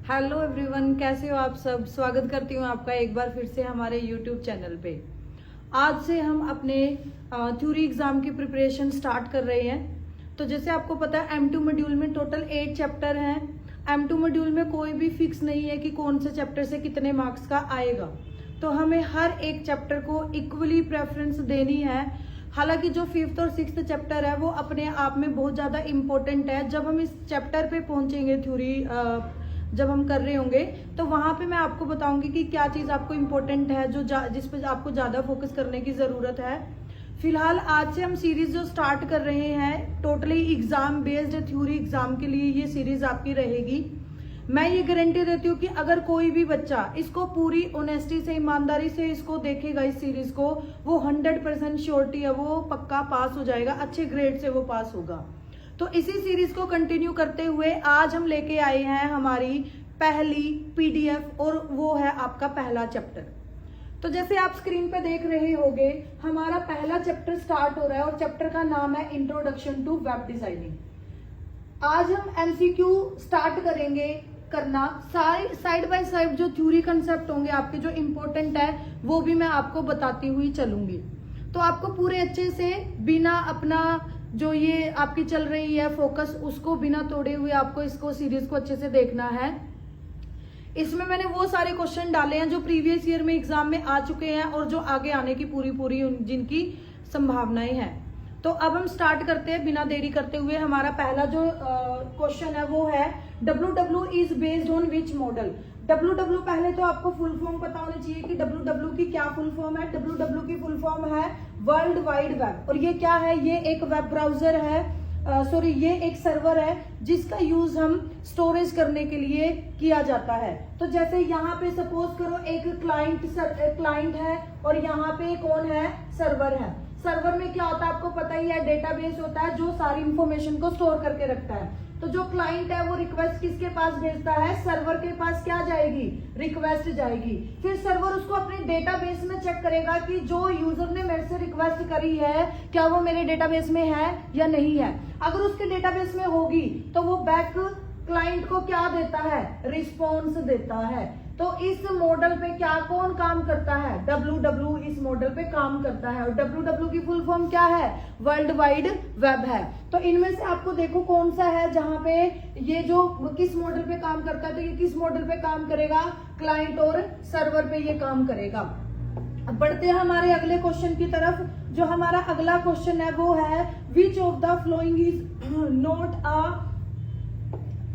Hello everyone, कैसे हो आप सब। स्वागत करती हूँ आपका एक बार फिर से हमारे यूट्यूब चैनल पे। आज से हम अपने थ्योरी एग्जाम की प्रिपरेशन स्टार्ट कर रहे हैं। तो जैसे आपको पता है M2 मॉड्यूल में टोटल 8 चैप्टर हैं। M2 मॉड्यूल में कोई भी फिक्स नहीं है कि कौन से चैप्टर से कितने मार्क्स का आएगा, तो हमें हर एक चैप्टर को इक्वली प्रेफरेंस देनी है। हालांकि जो 5th और 6th चैप्टर है वो अपने आप में बहुत ज़्यादा इम्पोर्टेंट है। जब हम इस चैप्टर पे पहुंचेंगे, थ्योरी जब हम कर रहे होंगे, तो वहां पे मैं आपको बताऊंगी कि क्या चीज़ आपको इम्पोर्टेंट है, जिस पे आपको ज़्यादा फोकस करने की ज़रूरत है। फिलहाल आज से हम सीरीज जो स्टार्ट कर रहे हैं, totally exam based theory exam के लिए ये सीरीज आपकी रहेगी। मैं ये गारंटी देती हूँ कि अगर कोई भी बच्चा इसको पूरी ऑनेस्टी से, ईमानदारी से इसको देखेगा, इस सीरीज को, वो 100% श्योरिटी है वो पक्का पास हो जाएगा, अच्छे ग्रेड से वो पास होगा। तो इसी सीरीज को कंटिन्यू करते हुए आज हम लेके आए हैं हमारी पहली PDF, और वो है आपका पहला चैप्टर। तो जैसे आप स्क्रीन पे देख रहे होंगे, हमारा पहला चैप्टर स्टार्ट हो रहा है और चैप्टर का नाम है इंट्रोडक्शन टू वेब डिजाइनिंग। आज हम MCQ स्टार्ट करेंगे करना। साइड बाय साइड जो थ्योरी कंसेप्ट होंगे आपके जो इम्पोर्टेंट है वो भी मैं आपको बताती हुई चलूंगी। तो आपको पूरे अच्छे से बिना अपना जो ये आपकी चल रही है फोकस, उसको बिना तोड़े हुए आपको इसको सीरीज को अच्छे से देखना है। इसमें मैंने वो सारे क्वेश्चन डाले हैं जो प्रीवियस ईयर में एग्जाम में आ चुके हैं और जो आगे आने की पूरी जिनकी संभावनाएं हैं। तो अब हम स्टार्ट करते हैं बिना देरी करते हुए। हमारा पहला जो क्वेश्चन है वो है WW is based on which model. WW पहले तो आपको फुल फॉर्म पता होनी चाहिए कि WW की क्या फुल फॉर्म है। WW की फुल फॉर्म है वर्ल्ड वाइड वेब। और ये क्या है, ये एक वेब ब्राउजर है, ये एक सर्वर है जिसका यूज हम स्टोरेज करने के लिए किया जाता है। तो जैसे यहाँ पे सपोज करो एक क्लाइंट है और यहाँ पे कौन है, सर्वर है। सर्वर में क्या होता है आपको पता ही है, डेटाबेस होता है जो सारी इंफॉर्मेशन को स्टोर करके रखता है। तो जो क्लाइंट है वो रिक्वेस्ट किसके पास भेजता है, सर्वर के पास क्या जाएगी, रिक्वेस्ट जाएगी। फिर सर्वर उसको अपने डेटाबेस में चेक करेगा कि जो यूजर ने मेरे से रिक्वेस्ट करी है क्या वो मेरे डेटाबेस में है या नहीं है। अगर उसके डेटाबेस में होगी तो वो बैक क्लाइंट को क्या देता है, रिस्पॉन्स देता है। तो इस मॉडल पे क्या कौन काम करता है, WW इस मॉडल पे काम करता है। और WW की फुल फॉर्म क्या है, वर्ल्ड वाइड वेब है। तो इनमें से आपको देखो कौन सा है जहां पे ये जो किस मॉडल पे काम करता है, तो ये किस मॉडल पे काम करेगा, क्लाइंट और सर्वर पे ये काम करेगा। अब बढ़ते हैं हमारे अगले क्वेश्चन की तरफ। जो हमारा अगला क्वेश्चन है वो है which of the following is not a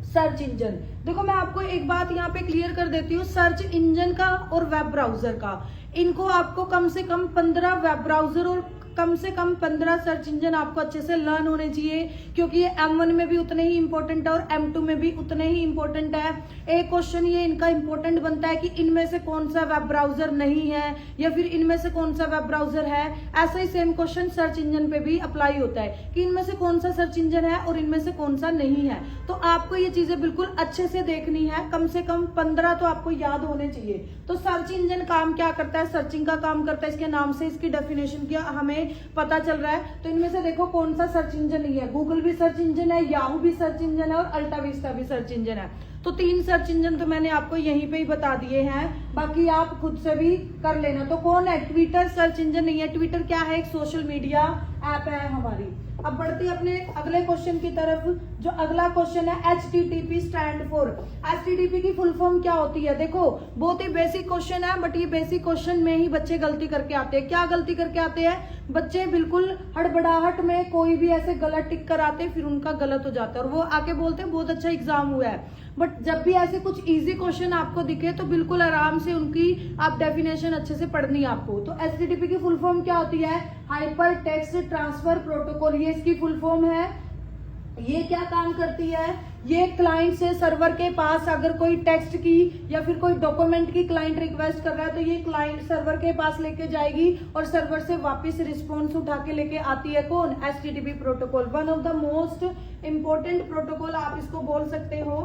search engine. देखो मैं आपको एक बात यहाँ पे क्लियर कर देती हूँ, सर्च इंजन का और वेब ब्राउजर का, इनको आपको कम से कम 15 वेब ब्राउजर और कम से कम 15 सर्च इंजन आपको अच्छे से लर्न होने चाहिए, क्योंकि ये M1 में भी उतने ही इंपॉर्टेंट है और M2 में भी उतने ही इंपॉर्टेंट है। एक क्वेश्चन ये इनका इंपॉर्टेंट बनता है कि इनमें से कौन सा वेब ब्राउजर नहीं है या फिर इनमें से कौन सा वेब ब्राउजर है। ऐसा ही सेम क्वेश्चन सर्च इंजन पे भी अप्लाई होता है कि इनमें से कौन सा सर्च इंजन है और इनमें से कौन सा नहीं है। तो आपको ये चीजें बिल्कुल अच्छे से देखनी है, कम से कम 15 तो आपको याद होने चाहिए। तो सर्च इंजन काम क्या करता है, सर्चिंग का काम करता है। इसके नाम से इसकी डेफिनेशन क्या हमें पता चल रहा है। तो इनमें से देखो कौन सा सर्च इंजन नहीं है, गूगल भी सर्च इंजन है, याहू भी सर्च इंजन है और अल्टाविस्टा भी सर्च इंजन है। तो 3 सर्च इंजन तो मैंने आपको यहीं पे ही बता दिए हैं, बाकी आप खुद से भी कर लेना। तो कौन है, ट्विटर सर्च इंजन नहीं है। ट्विटर क्या है, एक सोशल मीडिया ऐप है हमारी। अब बढ़ते हैं अपने अगले क्वेश्चन की तरफ। जो अगला क्वेश्चन है HTTP स्टैंड फॉर। HTTP की फुल फॉर्म क्या होती है। देखो बहुत ही बेसिक क्वेश्चन है, बट ये बेसिक क्वेश्चन में ही बच्चे गलती करके आते हैं। क्या गलती करके आते हैं बच्चे, बिल्कुल हड़बड़ाहट में कोई भी ऐसे गलत टिक कर आते, फिर उनका गलत हो जाता है और वो आके बोलते हैं बहुत अच्छा एग्जाम हुआ है। बट जब भी ऐसे कुछ इजी क्वेश्चन आपको दिखे तो बिल्कुल आराम से उनकी आप डेफिनेशन अच्छे से पढ़नी है आपको। तो HTTP की फुल फॉर्म क्या होती है, हाइपर टेक्स्ट ट्रांसफर प्रोटोकॉल, ये इसकी फुल फॉर्म है। ये क्या काम करती है, ये क्लाइंट से सर्वर के पास अगर कोई टेक्स्ट की या फिर कोई डॉक्यूमेंट की क्लाइंट रिक्वेस्ट कर रहा है तो ये क्लाइंट सर्वर के पास लेके जाएगी और सर्वर से वापस रिस्पॉन्स उठा के लेके आती है कौन, HTTP protocol. One of the most important protocol आप इसको बोल सकते हो।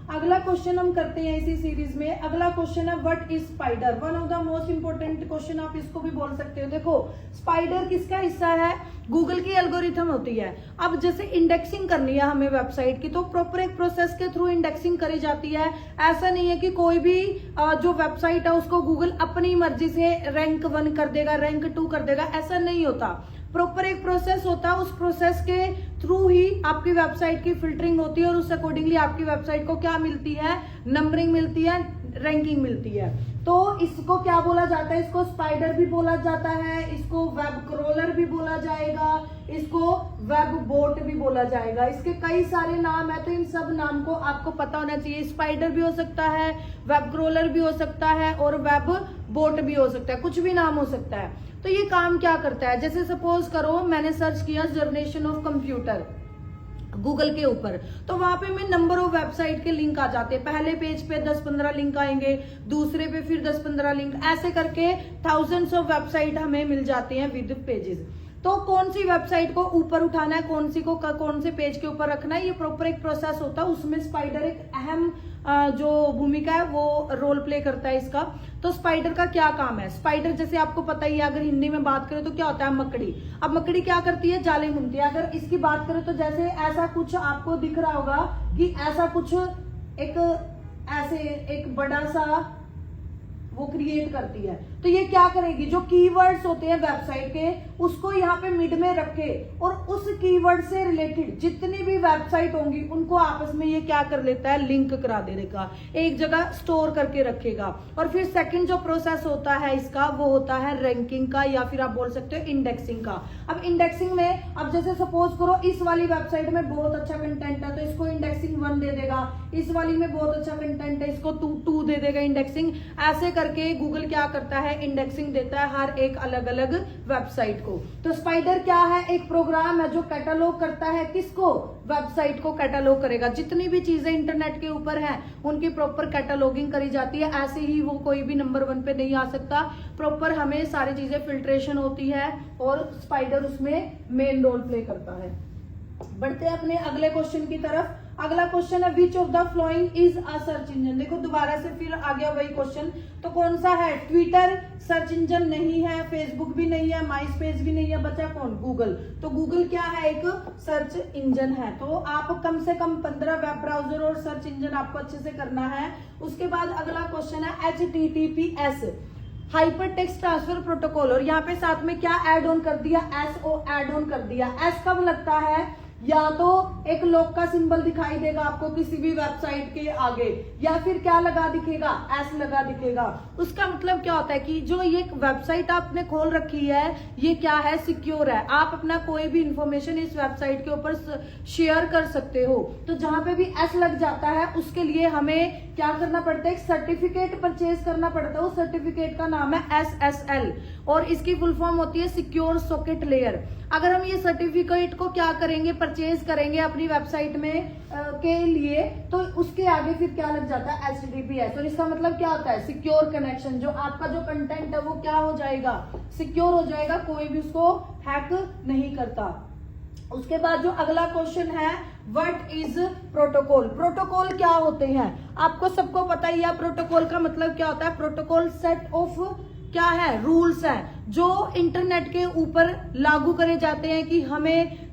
अगला क्वेश्चन हम करते हैं इसी सीरीज में। अगला क्वेश्चन है what is spider, one of the most important question, आप इसको भी बोल सकते हो। देखो स्पाइडर किसका हिस्सा है, गूगल की एल्गोरिथम होती है। अब जैसे इंडेक्सिंग करनी है हमें वेबसाइट की, तो प्रॉपर एक प्रोसेस के थ्रू इंडेक्सिंग करी जाती है। ऐसा नहीं है कि कोई भी जो वेबसाइट है उसको गूगल अपनी मर्जी से रैंक 1 कर देगा, रैंक 2 कर देगा, ऐसा नहीं होता। प्रॉपर एक प्रोसेस होता है, उस प्रोसेस के थ्रू ही आपकी वेबसाइट की फिल्टरिंग होती है और उस अकॉर्डिंगली आपकी वेबसाइट को क्या मिलती है, नंबरिंग मिलती है, रैंकिंग मिलती है। तो इसको क्या बोला जाता है, इसको स्पाइडर भी बोला जाता है, इसको वेब क्रोलर भी बोला जाएगा, इसको वेब बोट भी बोला जाएगा। इसके कई सारे नाम है, तो इन सब नाम को आपको पता होना चाहिए। स्पाइडर भी हो सकता है, वेब क्रोलर भी हो सकता है और वेब बोट भी हो सकता है, कुछ भी नाम हो सकता है। तो ये काम क्या करता है, जैसे सपोज करो मैंने सर्च किया जनरेशन ऑफ कंप्यूटर गूगल के ऊपर, तो वहां पे मैं नंबर ऑफ वेबसाइट के लिंक आ जाते हैं। पहले पेज पे 10-15 लिंक आएंगे, दूसरे पे फिर 10-15 लिंक, ऐसे करके थाउजेंड्स ऑफ वेबसाइट हमें मिल जाते हैं विद पेजेस। तो कौन सी वेबसाइट को ऊपर उठाना है, कौन सी को कौन से पेज के ऊपर रखना है, ये प्रॉपर एक प्रोसेस होता है। उसमें स्पाइडर एक अहम जो भूमिका है वो रोल प्ले करता है इसका। तो स्पाइडर का क्या काम है, स्पाइडर जैसे आपको पता ही है, अगर हिंदी में बात करें तो क्या होता है मकड़ी। अब मकड़ी क्या करती है, जाले बुनती है। अगर इसकी बात करें तो जैसे ऐसा कुछ आपको दिख रहा होगा कि ऐसा कुछ ऐसे एक बड़ा सा वो क्रिएट करती है। तो ये क्या करेगी, जो कीवर्ड्स होते हैं वेबसाइट के उसको यहाँ पे मिड में रखे और उस कीवर्ड से रिलेटेड जितनी भी वेबसाइट होंगी उनको आपस में ये क्या कर लेता है, लिंक करा देगा, एक जगह स्टोर करके रखेगा। और फिर सेकंड जो प्रोसेस होता है इसका वो होता है रैंकिंग का, या फिर आप बोल सकते हो इंडेक्सिंग का। अब इंडेक्सिंग में अब जैसे सपोज करो इस वाली वेबसाइट में बहुत अच्छा कंटेंट है तो इसको इंडेक्सिंग 1 दे देगा, इस वाली में बहुत अच्छा कंटेंट है इसको 2 दे देगा इंडेक्सिंग। ऐसे करके गूगल क्या करता है, इंडेक्सिंग देता है हर एक अलग अलग वेबसाइट को। तो स्पाइडर क्या है, एक प्रोग्राम है जो कैटलॉग करता है, किसको, वेबसाइट को कैटलॉग करेगा। जितनी भी चीजें इंटरनेट के ऊपर हैं उनकी प्रॉपर कैटलॉगिंग करी जाती है। ऐसे ही वो कोई भी नंबर 1 पे नहीं आ सकता, प्रॉपर हमें सारी चीजें फिल्ट्रेशन होती है और स्पाइडर उसमें मेन रोल प्ले करता है। बढ़ते हैं अपने अगले क्वेश्चन की तरफ। अगला क्वेश्चन है which of the following is a search engine. देखो दोबारा से फिर आ गया वही क्वेश्चन। तो कौन सा है, ट्विटर सर्च इंजन नहीं है, फेसबुक भी नहीं है, माई स्पेस भी नहीं है, बचा कौन, गूगल। तो गूगल क्या है, एक सर्च इंजन है। तो आप कम से कम 15 वेब ब्राउजर और सर्च इंजन आपको अच्छे से करना है। उसके बाद अगला क्वेश्चन है HTTPS, hyper text transfer protocol. और यहाँ पे साथ में क्या एड ऑन कर दिया, SO एड ऑन कर दिया। S कब लगता है, या तो एक लॉक का सिंबल दिखाई देगा आपको किसी भी वेबसाइट के आगे, या फिर क्या लगा दिखेगा, एस लगा दिखेगा। उसका मतलब क्या होता है कि जो ये वेबसाइट आपने खोल रखी है ये क्या है, सिक्योर है। आप अपना कोई भी इंफॉर्मेशन इस वेबसाइट के ऊपर शेयर कर सकते हो। तो जहां पे भी एस लग जाता है उसके लिए हमें क्या करना पड़ता है, एक सर्टिफिकेट परचेज करना पड़ता है। उस सर्टिफिकेट का नाम है SSL और इसकी फुल फॉर्म होती है सिक्योर सॉकेट लेयर। अगर हम ये सर्टिफिकेट को क्या करेंगे, परचेज करेंगे अपनी वेबसाइट में के लिए, तो उसके आगे फिर क्या लग जाता है, HTTPS। और इसका मतलब क्या होता है, सिक्योर कनेक्शन। जो आपका जो कंटेंट है वो क्या हो जाएगा, सिक्योर हो जाएगा, कोई भी उसको हैक नहीं करता। उसके बाद जो अगला क्वेश्चन है व्हाट इज प्रोटोकॉल। प्रोटोकॉल क्या होते हैं, आपको सबको पता ही है प्रोटोकॉल का मतलब क्या होता है। प्रोटोकॉल सेट ऑफ क्या है, रूल्स है जो इंटरनेट के ऊपर लागू करे जाते हैं कि हमें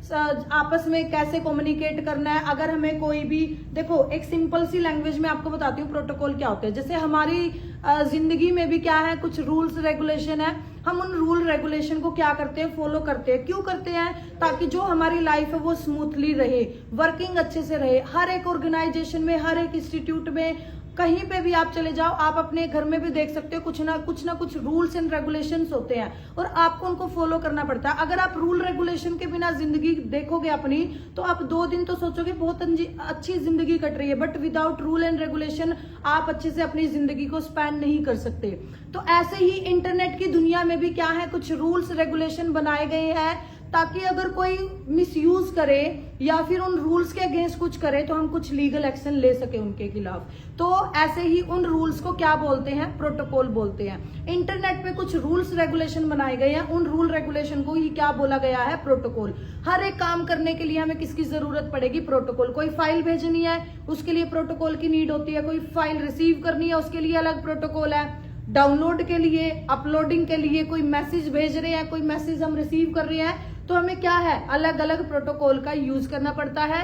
आपस में कैसे कम्युनिकेट करना है। अगर हमें कोई भी, देखो एक सिंपल सी लैंग्वेज में आपको बताती हूँ प्रोटोकॉल क्या होते हैं। जैसे हमारी जिंदगी में भी क्या है, कुछ रूल्स रेगुलेशन है, हम उन रूल रेगुलेशन को क्या करते हैं, फॉलो करते हैं। क्यों करते हैं, ताकि जो हमारी लाइफ है वो स्मूथली रहे, वर्किंग अच्छे से रहे। हर एक ऑर्गेनाइजेशन में, हर एक इंस्टीट्यूट में, कहीं पे भी आप चले जाओ, आप अपने घर में भी देख सकते हो कुछ ना कुछ रूल्स एंड रेगुलेशंस होते हैं और आपको उनको फॉलो करना पड़ता है। अगर आप रूल रेगुलेशन के बिना जिंदगी देखोगे अपनी, तो आप 2 दिन तो सोचोगे बहुत अच्छी जिंदगी कट रही है, but without rule and regulation आप अच्छे से अपनी जिंदगी को स्पेंड नहीं कर सकते। तो ऐसे ही इंटरनेट की दुनिया में भी क्या है, कुछ रूल्स रेगुलेशन बनाए गए हैं ताकि अगर कोई मिसयूज करे या फिर उन रूल्स के अगेंस्ट कुछ करे तो हम कुछ लीगल एक्शन ले सके उनके खिलाफ। तो ऐसे ही उन रूल्स को क्या बोलते हैं, प्रोटोकॉल बोलते हैं। इंटरनेट पे कुछ रूल्स रेगुलेशन बनाए गए हैं, उन रूल रेगुलेशन को ही क्या बोला गया है, प्रोटोकॉल। हर एक काम करने के लिए हमें किसकी जरूरत पड़ेगी, प्रोटोकॉल। कोई फाइल भेजनी है उसके लिए प्रोटोकॉल की नीड होती है, कोई फाइल रिसीव करनी है उसके लिए अलग प्रोटोकॉल है, डाउनलोड के लिए, अपलोडिंग के लिए, कोई मैसेज भेज रहे हैं, कोई मैसेज हम रिसीव कर रहे हैं, तो हमें क्या है, अलग अलग प्रोटोकॉल का यूज करना पड़ता है।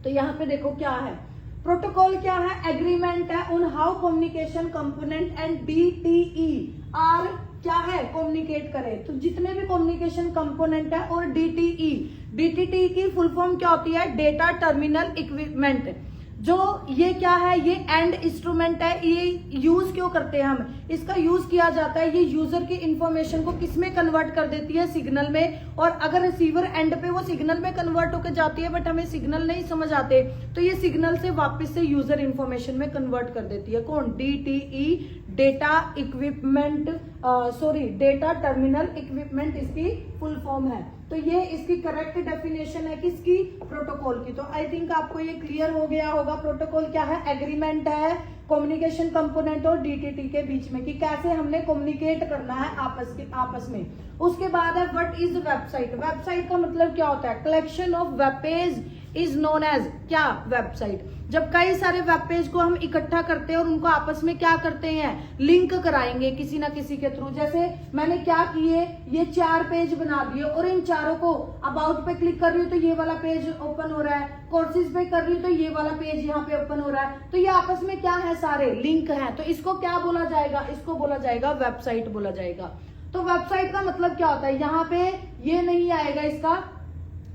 तो यहाँ पे देखो क्या है, प्रोटोकॉल क्या है, एग्रीमेंट है on how communication component and DTE are क्या है, कम्युनिकेट करें। तो जितने भी कम्युनिकेशन कंपोनेंट है और डीटीई की फुल फॉर्म क्या होती है, डेटा टर्मिनल इक्विपमेंट। जो ये क्या है, ये एंड इंस्ट्रूमेंट है। ये यूज क्यों करते हैं हम, इसका यूज किया जाता है, ये यूजर की इंफॉर्मेशन को किसमें कन्वर्ट कर देती है, सिग्नल में। और अगर रिसीवर एंड पे वो सिग्नल में कन्वर्ट होकर जाती है बट हमें सिग्नल नहीं समझ आते, तो ये सिग्नल से वापस से यूजर इंफॉर्मेशन में कन्वर्ट कर देती है। कौन, DTE, data equipment, data terminal equipment इसकी फुल फॉर्म है। तो ये इसकी करेक्ट डेफिनेशन है किसकी, प्रोटोकॉल की। तो आई थिंक आपको ये क्लियर हो गया होगा। प्रोटोकॉल क्या है, एग्रीमेंट है कम्युनिकेशन कंपोनेंट और डीटीटी के बीच में कि कैसे हमने कम्युनिकेट करना है आपस में। उसके बाद है व्हाट इज वेबसाइट। वेबसाइट का मतलब क्या होता है, collection of web page is known as क्या, वेबसाइट। जब कई सारे वेब पेज को हम इकट्ठा करते हैं और उनको आपस में क्या करते हैं, लिंक कराएंगे किसी ना किसी के थ्रू। जैसे मैंने क्या किए, ये 4 पेज बना दिए और इन चारों को अबाउट पे क्लिक कर रही हूँ तो ये वाला पेज ओपन हो रहा है, कोर्सेज पे कर रही हूँ तो ये वाला पेज यहाँ पे ओपन हो रहा है। तो ये आपस में क्या है, सारे लिंक हैं। तो इसको क्या बोला जाएगा, इसको बोला जाएगा वेबसाइट बोला जाएगा। तो वेबसाइट का मतलब क्या होता है, यहाँ पे ये नहीं आएगा इसका,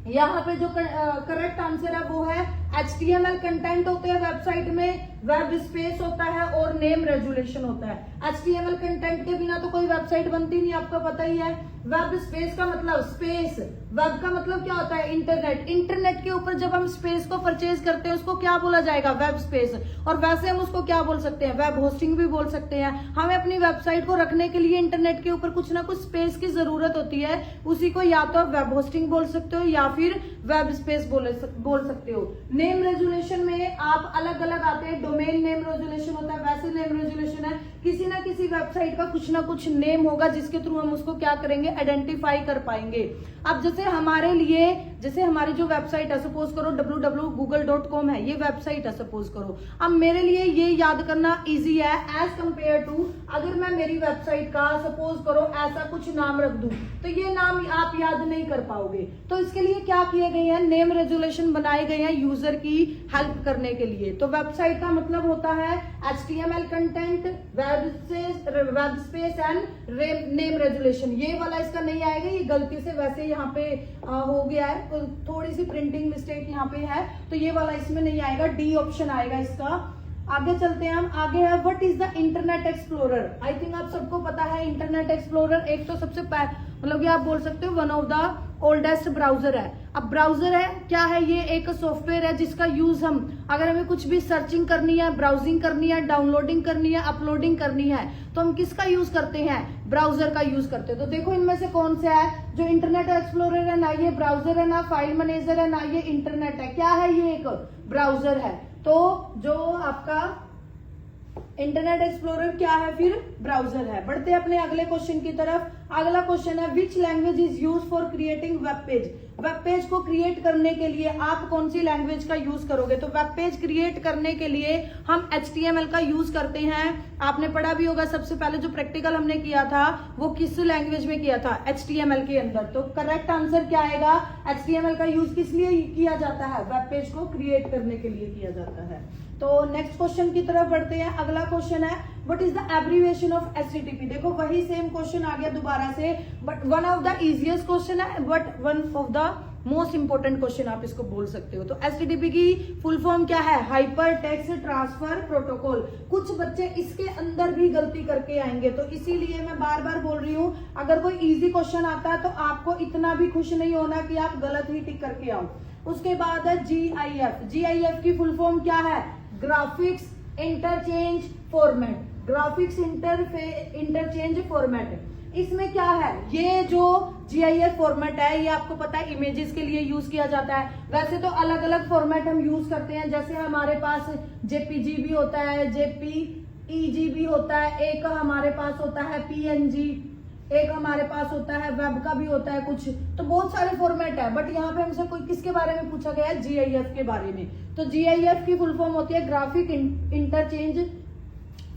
यहाँ पे जो करेक्ट आंसर है वो है HTML कंटेंट होते हैं वेबसाइट में, वेब स्पेस होता है और नेम रेजुलेशन होता है। HTML कंटेंट के बिना तो कोई वेबसाइट बनती नहीं, आपको पता ही है। वेब स्पेस का मतलब स्पेस, वेब का मतलब क्या होता है, इंटरनेट। इंटरनेट के ऊपर जब हम स्पेस को परचेज करते हैं उसको क्या बोला जाएगा, वेब स्पेस। और वैसे हम उसको क्या बोल सकते हैं, वेब होस्टिंग भी बोल सकते हैं। हमें अपनी वेबसाइट को रखने के लिए इंटरनेट के ऊपर कुछ ना कुछ स्पेस की जरूरत होती है, उसी को या तो वेब होस्टिंग बोल सकते हो या फिर वेब स्पेस बोल सकते हो। नेम रेजुलेशन में आप अलग अलग आते हैं, डोमेन नेम रेजुलेशन होता है, वैसे नेम रेजुलेशन है किसी ना किसी वेबसाइट का कुछ ना कुछ नेम होगा जिसके थ्रू हम उसको क्या करेंगे, आइडेंटिफाई कर पाएंगे। अब जैसे हमारे लिए, जैसे हमारी जो वेबसाइट है, सपोज करो www.google.com है, ये वेबसाइट है सपोज करो। अब मेरे लिए ये याद करना इजी है एज कंपेयर टू अगर मैं मेरी वेबसाइट का सपोज करो ऐसा कुछ नाम रख दूं, तो ये नाम आप याद नहीं कर पाओगे। तो इसके लिए क्या किए गए हैं, नेम रेजुलेशन बनाए गए हैं यूजर की हेल्प करने के लिए। तो वेबसाइट का मतलब होता है HTML content, web space and name resolution. ये वाला इसका नहीं आएगा, ये गलती से वैसे यहाँ पे हो गया है, तो थोड़ी सी प्रिंटिंग मिस्टेक यहाँ पे है, तो ये वाला इसमें नहीं आएगा, डी ऑप्शन आएगा इसका। आगे चलते हैं हम, आगे है what is the internet explorer. I think आप सबको पता है इंटरनेट एक्सप्लोरर एक तो सबसे मतलब ये आप बोल सकते हो one of the oldest browser है। अब ब्राउजर है क्या है, ये एक सॉफ्टवेयर है जिसका यूज हम अगर हमें कुछ भी सर्चिंग करनी है, ब्राउजिंग करनी है, डाउनलोडिंग करनी है, अपलोडिंग करनी है, तो हम किसका यूज करते हैं, ब्राउजर का यूज करते हैं। तो देखो इनमें से कौन सा है, जो इंटरनेट एक्सप्लोरर है ना ये ब्राउजर है, ना फाइल मैनेजर है, ना ये इंटरनेट है, क्या है, ये एक ब्राउजर है। तो जो आपका इंटरनेट एक्सप्लोरर क्या है, फिर ब्राउजर है। बढ़ते हैं अपने अगले क्वेश्चन की तरफ। अगला क्वेश्चन है which language is use for creating web page. Web page को क्रिएट करने के लिए आप कौन सी लैंग्वेज का यूज करोगे, तो वेब पेज क्रिएट करने के लिए हम HTML का यूज करते हैं। आपने पढ़ा भी होगा, सबसे पहले जो प्रैक्टिकल हमने किया था वो किस लैंग्वेज में किया था, HTML के अंदर। तो करेक्ट आंसर क्या आएगा, HTML का यूज किस लिए किया जाता है, वेब पेज को क्रिएट करने के लिए किया जाता है। तो नेक्स्ट क्वेश्चन की तरफ बढ़ते हैं। अगला क्वेश्चन है what is the abbreviation of HTTP। देखो वही सेम क्वेश्चन आ गया दोबारा से, but one of the easiest question है, but one of the most important question आप इसको बोल सकते हो। तो HTTP की फुल फॉर्म क्या है, हाइपर टेक्स्ट ट्रांसफर प्रोटोकॉल। कुछ बच्चे इसके अंदर भी गलती करके आएंगे, तो इसीलिए मैं बार बार बोल रही हूँ अगर कोई इजी क्वेश्चन आता है तो आपको इतना भी खुश नहीं होना कि आप गलत ही टिक करके आओ। उसके बाद है GIF। GIF की फुल फॉर्म क्या है, graphics interchange format. Graphics interchange format. इसमें क्या है, ये जो GIF फॉर्मेट है ये आपको पता है इमेजेस के लिए यूज किया जाता है। वैसे तो अलग अलग फॉर्मेट हम यूज करते हैं, जैसे हमारे पास JPG भी होता है, JPEG भी होता है, एक हमारे पास होता है PNG, एक हमारे पास होता है वेब का भी होता है कुछ, तो बहुत सारे फॉर्मेट है। बट यहाँ पे हमसे कोई किसके बारे में पूछा गया है, GIF के बारे में। तो GIF की फुल फॉर्म होती है ग्राफिक इंटरचेंज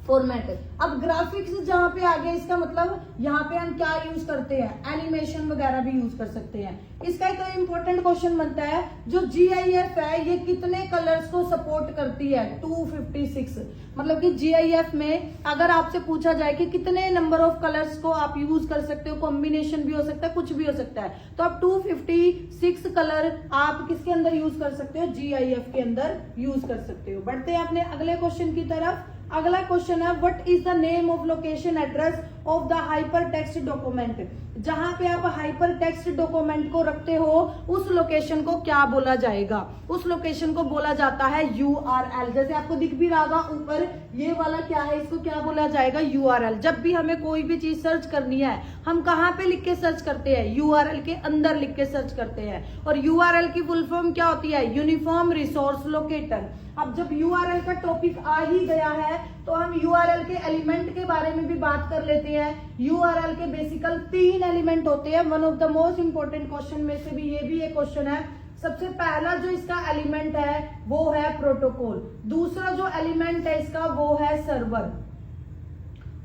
फॉर्मेट। अब ग्राफिक्स जहाँ पे आ गया, इसका मतलब यहाँ पे हम क्या यूज करते हैं, एनिमेशन वगैरह भी यूज कर सकते हैं। इसका एक इंपॉर्टेंट क्वेश्चन बनता है, जो GIF है ये कितने कलर्स को सपोर्ट करती है, 256। मतलब कि GIF में अगर आपसे पूछा जाए कि कितने नंबर ऑफ कलर्स को आप यूज कर सकते हो, कॉम्बिनेशन भी हो सकता है, कुछ भी हो सकता है, तो आप 256 कलर आप किसके अंदर यूज कर सकते हो, GIF के अंदर यूज कर सकते हो। बढ़ते हैं अपने अगले क्वेश्चन की तरफ। अगला क्वेश्चन है, what is the name of location address of the hyper text document. जहां पे आप हाइपर टेक्स्ट डॉक्यूमेंट को रखते हो उस लोकेशन को क्या बोला जाएगा, उस लोकेशन को बोला जाता है URL। जैसे आपको दिख भी रहा ऊपर, ये वाला क्या है, इसको क्या बोला जाएगा, URL। जब भी हमें कोई भी चीज सर्च करनी है, हम कहाँ पे लिख के सर्च करते हैं, URL के अंदर लिख के सर्च करते हैं। और URL की फुल फॉर्म क्या होती है, यूनिफॉर्म रिसोर्स लोकेटर। अब जब URL का टॉपिक आ ही गया है तो हम URL के एलिमेंट के बारे में भी बात कर लेते हैं। URL के बेसिकल 3 एलिमेंट होते हैं। One of the most important question में से भी ये भी एक क्वेश्चन है। सबसे पहला जो इसका एलिमेंट है वो है प्रोटोकॉल, दूसरा जो एलिमेंट है इसका वो है सर्वर,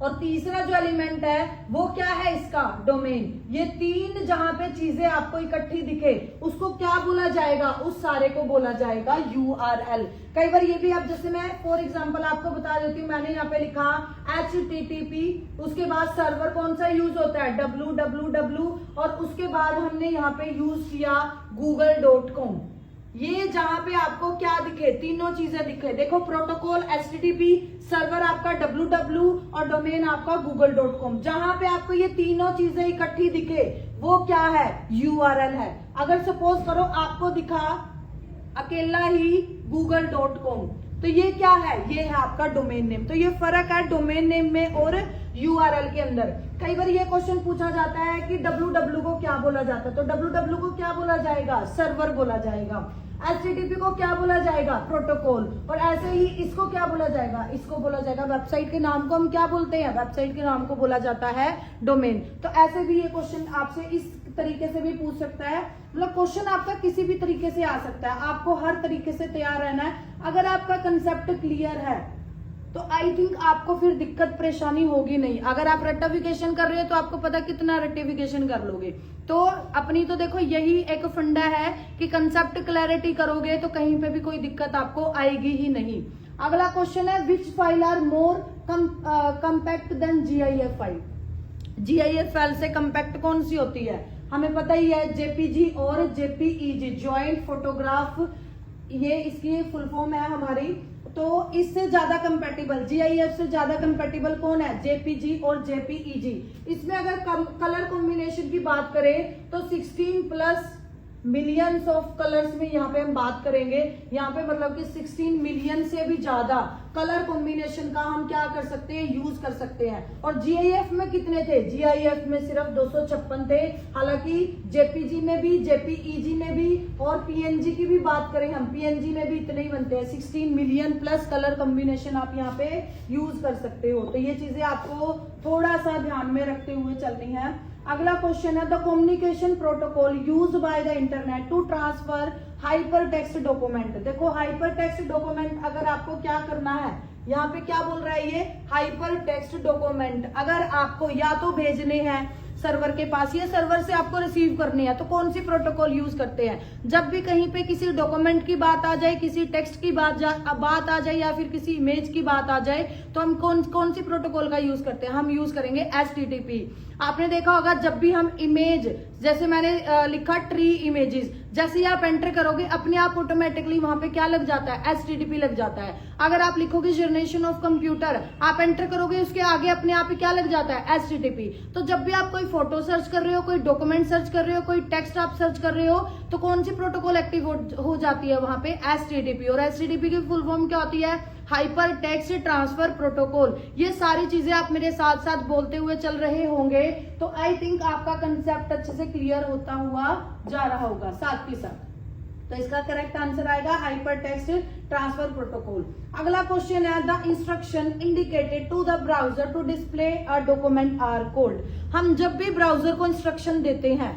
और तीसरा जो एलिमेंट है वो क्या है इसका, डोमेन। ये 3 जहां पे चीजें आपको इकट्ठी दिखे उसको क्या बोला जाएगा, उस सारे को बोला जाएगा URL। कई बार ये भी आप, जैसे मैं फॉर एग्जांपल आपको बता देती हूँ, मैंने यहाँ पे लिखा HTTP, उसके बाद सर्वर कौन सा यूज होता है, www, और उसके बाद हमने यहाँ पे यूज किया google.com। ये जहां पे आपको क्या दिखे, तीनों चीजें दिखे, देखो प्रोटोकॉल HTTP, सर्वर आपका www और डोमेन आपका google.com। जहां पे आपको ये तीनों चीजें इकट्ठी दिखे वो क्या है, URL है। अगर सपोज करो आपको दिखा अकेला ही google.com, तो ये क्या है, ये है आपका डोमेन नेम। तो ये फर्क है डोमेन नेम में और URL के अंदर। कई बार ये क्वेश्चन पूछा जाता है कि www को क्या बोला जाता है, तो www को क्या बोला जाएगा, सर्वर बोला जाएगा। HTTP को क्या बोला जाएगा, प्रोटोकॉल। और ऐसे ही इसको क्या बोला जाएगा, इसको बोला जाएगा, वेबसाइट के नाम को हम क्या बोलते हैं, वेबसाइट के नाम को बोला जाता है डोमेन। तो ऐसे भी ये क्वेश्चन आपसे इस तरीके से भी पूछ सकता है। मतलब क्वेश्चन आपका किसी भी तरीके से आ सकता है, आपको हर तरीके से तैयार रहना है। अगर आपका कंसेप्ट क्लियर है तो आई थिंक आपको फिर दिक्कत परेशानी होगी नहीं। अगर आप रट्टाफिकेशन कर रहे हो तो आपको पता कितना रट्टिफिकेशन कर लोगे। तो अपनी तो देखो यही एक फंडा है कि कंसेप्ट क्लैरिटी करोगे तो कहीं पे भी कोई दिक्कत आपको आएगी ही नहीं। अगला क्वेश्चन है, which file are more compact than GIF file. GIF file से कम्पैक्ट कौन सी होती है, हमें पता ही है, JPG और JPEG, ज्वाइंट फोटोग्राफ, ये इसकी फुल फॉर्म है हमारी। तो इससे ज्यादा कंपैटिबल, GIF से ज्यादा कंपैटिबल कौन है, JPG और JPEG। इसमें अगर कलर कॉम्बिनेशन की बात करें तो 16+ मिलियंस ऑफ कलर्स में यहाँ पे हम बात करेंगे। यहाँ पे मतलब कि 16 मिलियन से भी ज्यादा कलर कॉम्बिनेशन का हम क्या कर सकते हैं, यूज कर सकते हैं। और GIF में कितने थे, GIF में सिर्फ 256 थे। हालांकि JPG में भी, JPEG में भी और PNG की भी बात करें हम, PNG में भी इतने ही बनते हैं। 16 मिलियन प्लस कलर कॉम्बिनेशन आप यहाँ पे यूज कर सकते हो। तो ये चीजें आपको थोड़ा सा ध्यान में रखते हुए चलनी है। अगला क्वेश्चन है, the communication protocol use by the internet to transfer hyper text document. देखो हाइपर टेक्स्ट डॉक्यूमेंट अगर आपको क्या करना है, यहाँ पे क्या बोल रहा है ये, हाइपर टेक्स्ट डॉक्यूमेंट अगर आपको या तो भेजने हैं सर्वर के पास, ये सर्वर से आपको रिसीव करनी है, तो कौन सी प्रोटोकॉल यूज करते हैं। जब भी कहीं पे किसी डॉक्यूमेंट की बात आ जाए, किसी टेक्स्ट की बात आ जाए या फिर किसी इमेज की बात आ जाए, तो हम कौन सी प्रोटोकॉल का यूज करते हैं, हम यूज करेंगे HTTP। आपने देखा होगा जब भी हम इमेज, जैसे मैंने लिखा ट्री इमेजेस, जैसे ही आप एंटर करोगे अपने आप ऑटोमेटिकली वहां पे क्या लग जाता है, HTTP लग जाता है। अगर आप लिखोगे जनरेशन ऑफ कंप्यूटर, आप एंटर करोगे उसके आगे अपने आप ही क्या लग जाता है, HTTP। तो जब भी आप कोई फोटो सर्च कर रहे हो, कोई डॉक्यूमेंट सर्च कर रहे हो, कोई टेक्स्ट आप सर्च कर रहे हो, तो कौन सी प्रोटोकॉल एक्टिव हो जाती है वहां पे, HTTP। और HTTP की फुल फॉर्म क्या होती है, हाइपर टेक्स्ट ट्रांसफर प्रोटोकॉल। ये सारी चीजें आप मेरे साथ साथ बोलते हुए चल रहे होंगे तो आई थिंक आपका कंसेप्ट अच्छे से क्लियर होता हुआ जा रहा होगा साथ के साथ। तो इसका करेक्ट आंसर आएगा हाइपर टेक्स्ट ट्रांसफर प्रोटोकॉल। अगला क्वेश्चन है the instruction indicated to the browser to display a document are called. हम जब भी ब्राउजर को इंस्ट्रक्शन देते हैं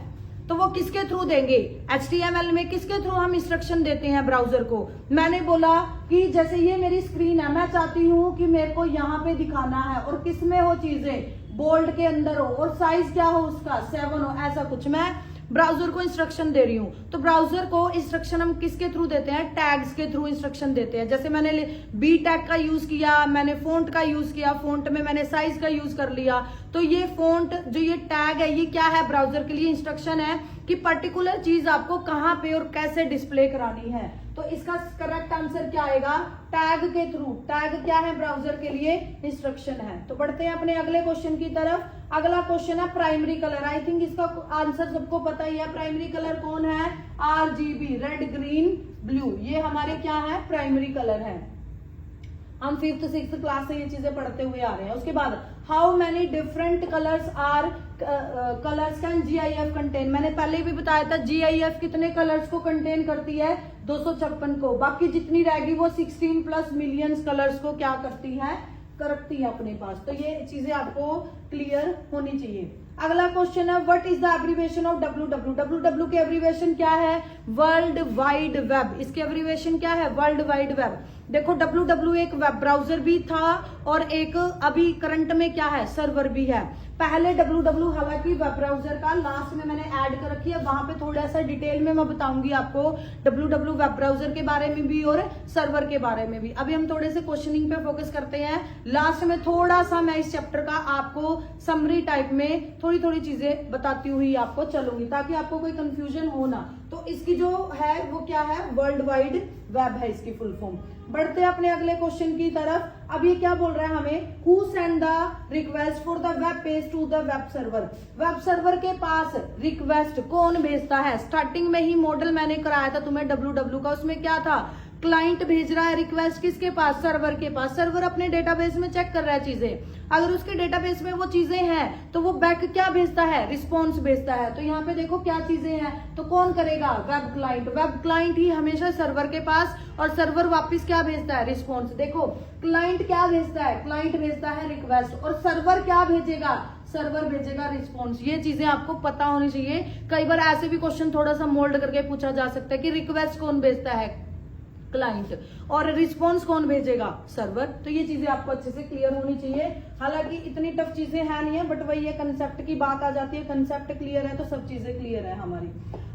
तो वो किसके थ्रू देंगे, HTML में किसके थ्रू हम इंस्ट्रक्शन देते हैं ब्राउजर को। मैंने बोला कि जैसे ये मेरी स्क्रीन है, मैं चाहती हूं कि मेरे को यहाँ पे दिखाना है और किसमें हो चीजें, बोल्ड के अंदर हो और साइज क्या हो उसका 7 हो, ऐसा कुछ मैं ब्राउजर को इंस्ट्रक्शन दे रही हूं। तो ब्राउजर को इंस्ट्रक्शन हम किसके थ्रू देते हैं, टैग्स के थ्रू इंस्ट्रक्शन देते हैं। जैसे मैंने बी टैग का यूज किया, मैंने फोंट का यूज किया, फोंट में मैंने साइज का यूज कर लिया। तो ये फोंट जो ये टैग है ये क्या है, ब्राउजर के लिए इंस्ट्रक्शन है कि पर्टिकुलर चीज आपको कहां पे और कैसे डिस्प्ले करानी है। तो इसका करेक्ट आंसर क्या आएगा, टैग के थ्रू। टैग क्या है, ब्राउजर के लिए इंस्ट्रक्शन है। तो बढ़ते हैं अपने अगले क्वेश्चन की तरफ। अगला क्वेश्चन है प्राइमरी कलर। आई थिंक इसका आंसर सबको पता ही है। प्राइमरी कलर कौन है, RGB, रेड ग्रीन ब्लू। ये हमारे क्या है, प्राइमरी कलर है। हम 5th 6th क्लास से ये चीजें पढ़ते हुए आ रहे हैं। उसके बाद how many different colours are colours can GIF contain. मैंने पहले भी बताया था GIF कितने कलर्स को कंटेन करती है, 256 को। बाकी जितनी रहेगी वो 16 प्लस मिलियंस कलर्स को क्या करती है, करती है अपने पास। तो ये चीजें आपको क्लियर होनी चाहिए। अगला क्वेश्चन है what is the abbreviation of WWW। WWW की एब्रीविएशन क्या है, वर्ल्ड वाइड वेब। इसकी एब्रीविएशन क्या है, वर्ल्ड वाइड वेब। देखो WWW एक वेब ब्राउजर भी था और एक अभी करंट में क्या है, सर्वर भी है। पहले WWW हालांकि वेब ब्राउजर का लास्ट में मैंने ऐड कर रखी है, वहां पे थोड़ा सा डिटेल में मैं बताऊंगी आपको WWW वेब ब्राउजर के बारे में भी और सर्वर के बारे में भी। अभी हम थोड़े से क्वेश्चनिंग पे फोकस करते हैं। लास्ट में थोड़ा सा मैं इस चैप्टर का आपको समरी टाइप में थोड़ी थोड़ी चीजें बताती हुई आपको चलूंगी ताकि आपको कोई कंफ्यूजन हो ना। तो इसकी जो है वो क्या है, वर्ल्ड वाइड वेब है इसकी फुल फॉर्म। बढ़ते हैं अपने अगले क्वेश्चन की तरफ। अब ये क्या बोल रहा है हमें, who send the request for the web page to the web server. Web server के पास रिक्वेस्ट कौन भेजता है। स्टार्टिंग में ही मॉडल मैंने कराया था तुम्हें WWW का, उसमें क्या था, क्लाइंट भेज रहा है रिक्वेस्ट किसके पास, सर्वर के पास। सर्वर अपने डेटाबेस में चेक कर रहा है चीजें, अगर उसके डेटाबेस में वो चीजें हैं तो वो बैक क्या भेजता है, रिस्पॉन्स भेजता है। तो यहाँ पे देखो क्या चीजें हैं, तो कौन करेगा, वेब क्लाइंट। वेब क्लाइंट ही हमेशा सर्वर के पास और सर्वर वापस क्या भेजता है, रिस्पॉन्स। देखो क्लाइंट क्या भेजता है, क्लाइंट भेजता है रिक्वेस्ट और सर्वर क्या भेजेगा, सर्वर भेजेगा रिस्पॉन्स। ये चीजें आपको पता होनी चाहिए। कई बार ऐसे भी क्वेश्चन थोड़ा सा मोल्ड करके पूछा जा सकता है कि रिक्वेस्ट कौन भेजता है, क्लाइंट, और रिस्पॉन्स कौन भेजेगा, सर्वर। तो ये चीजें आपको अच्छे से क्लियर होनी चाहिए। हालांकि इतनी टफ चीजें है नहीं है, बट वही ये कंसेप्ट की बात आ जाती है। कंसेप्ट क्लियर है तो सब चीजें क्लियर है हमारी।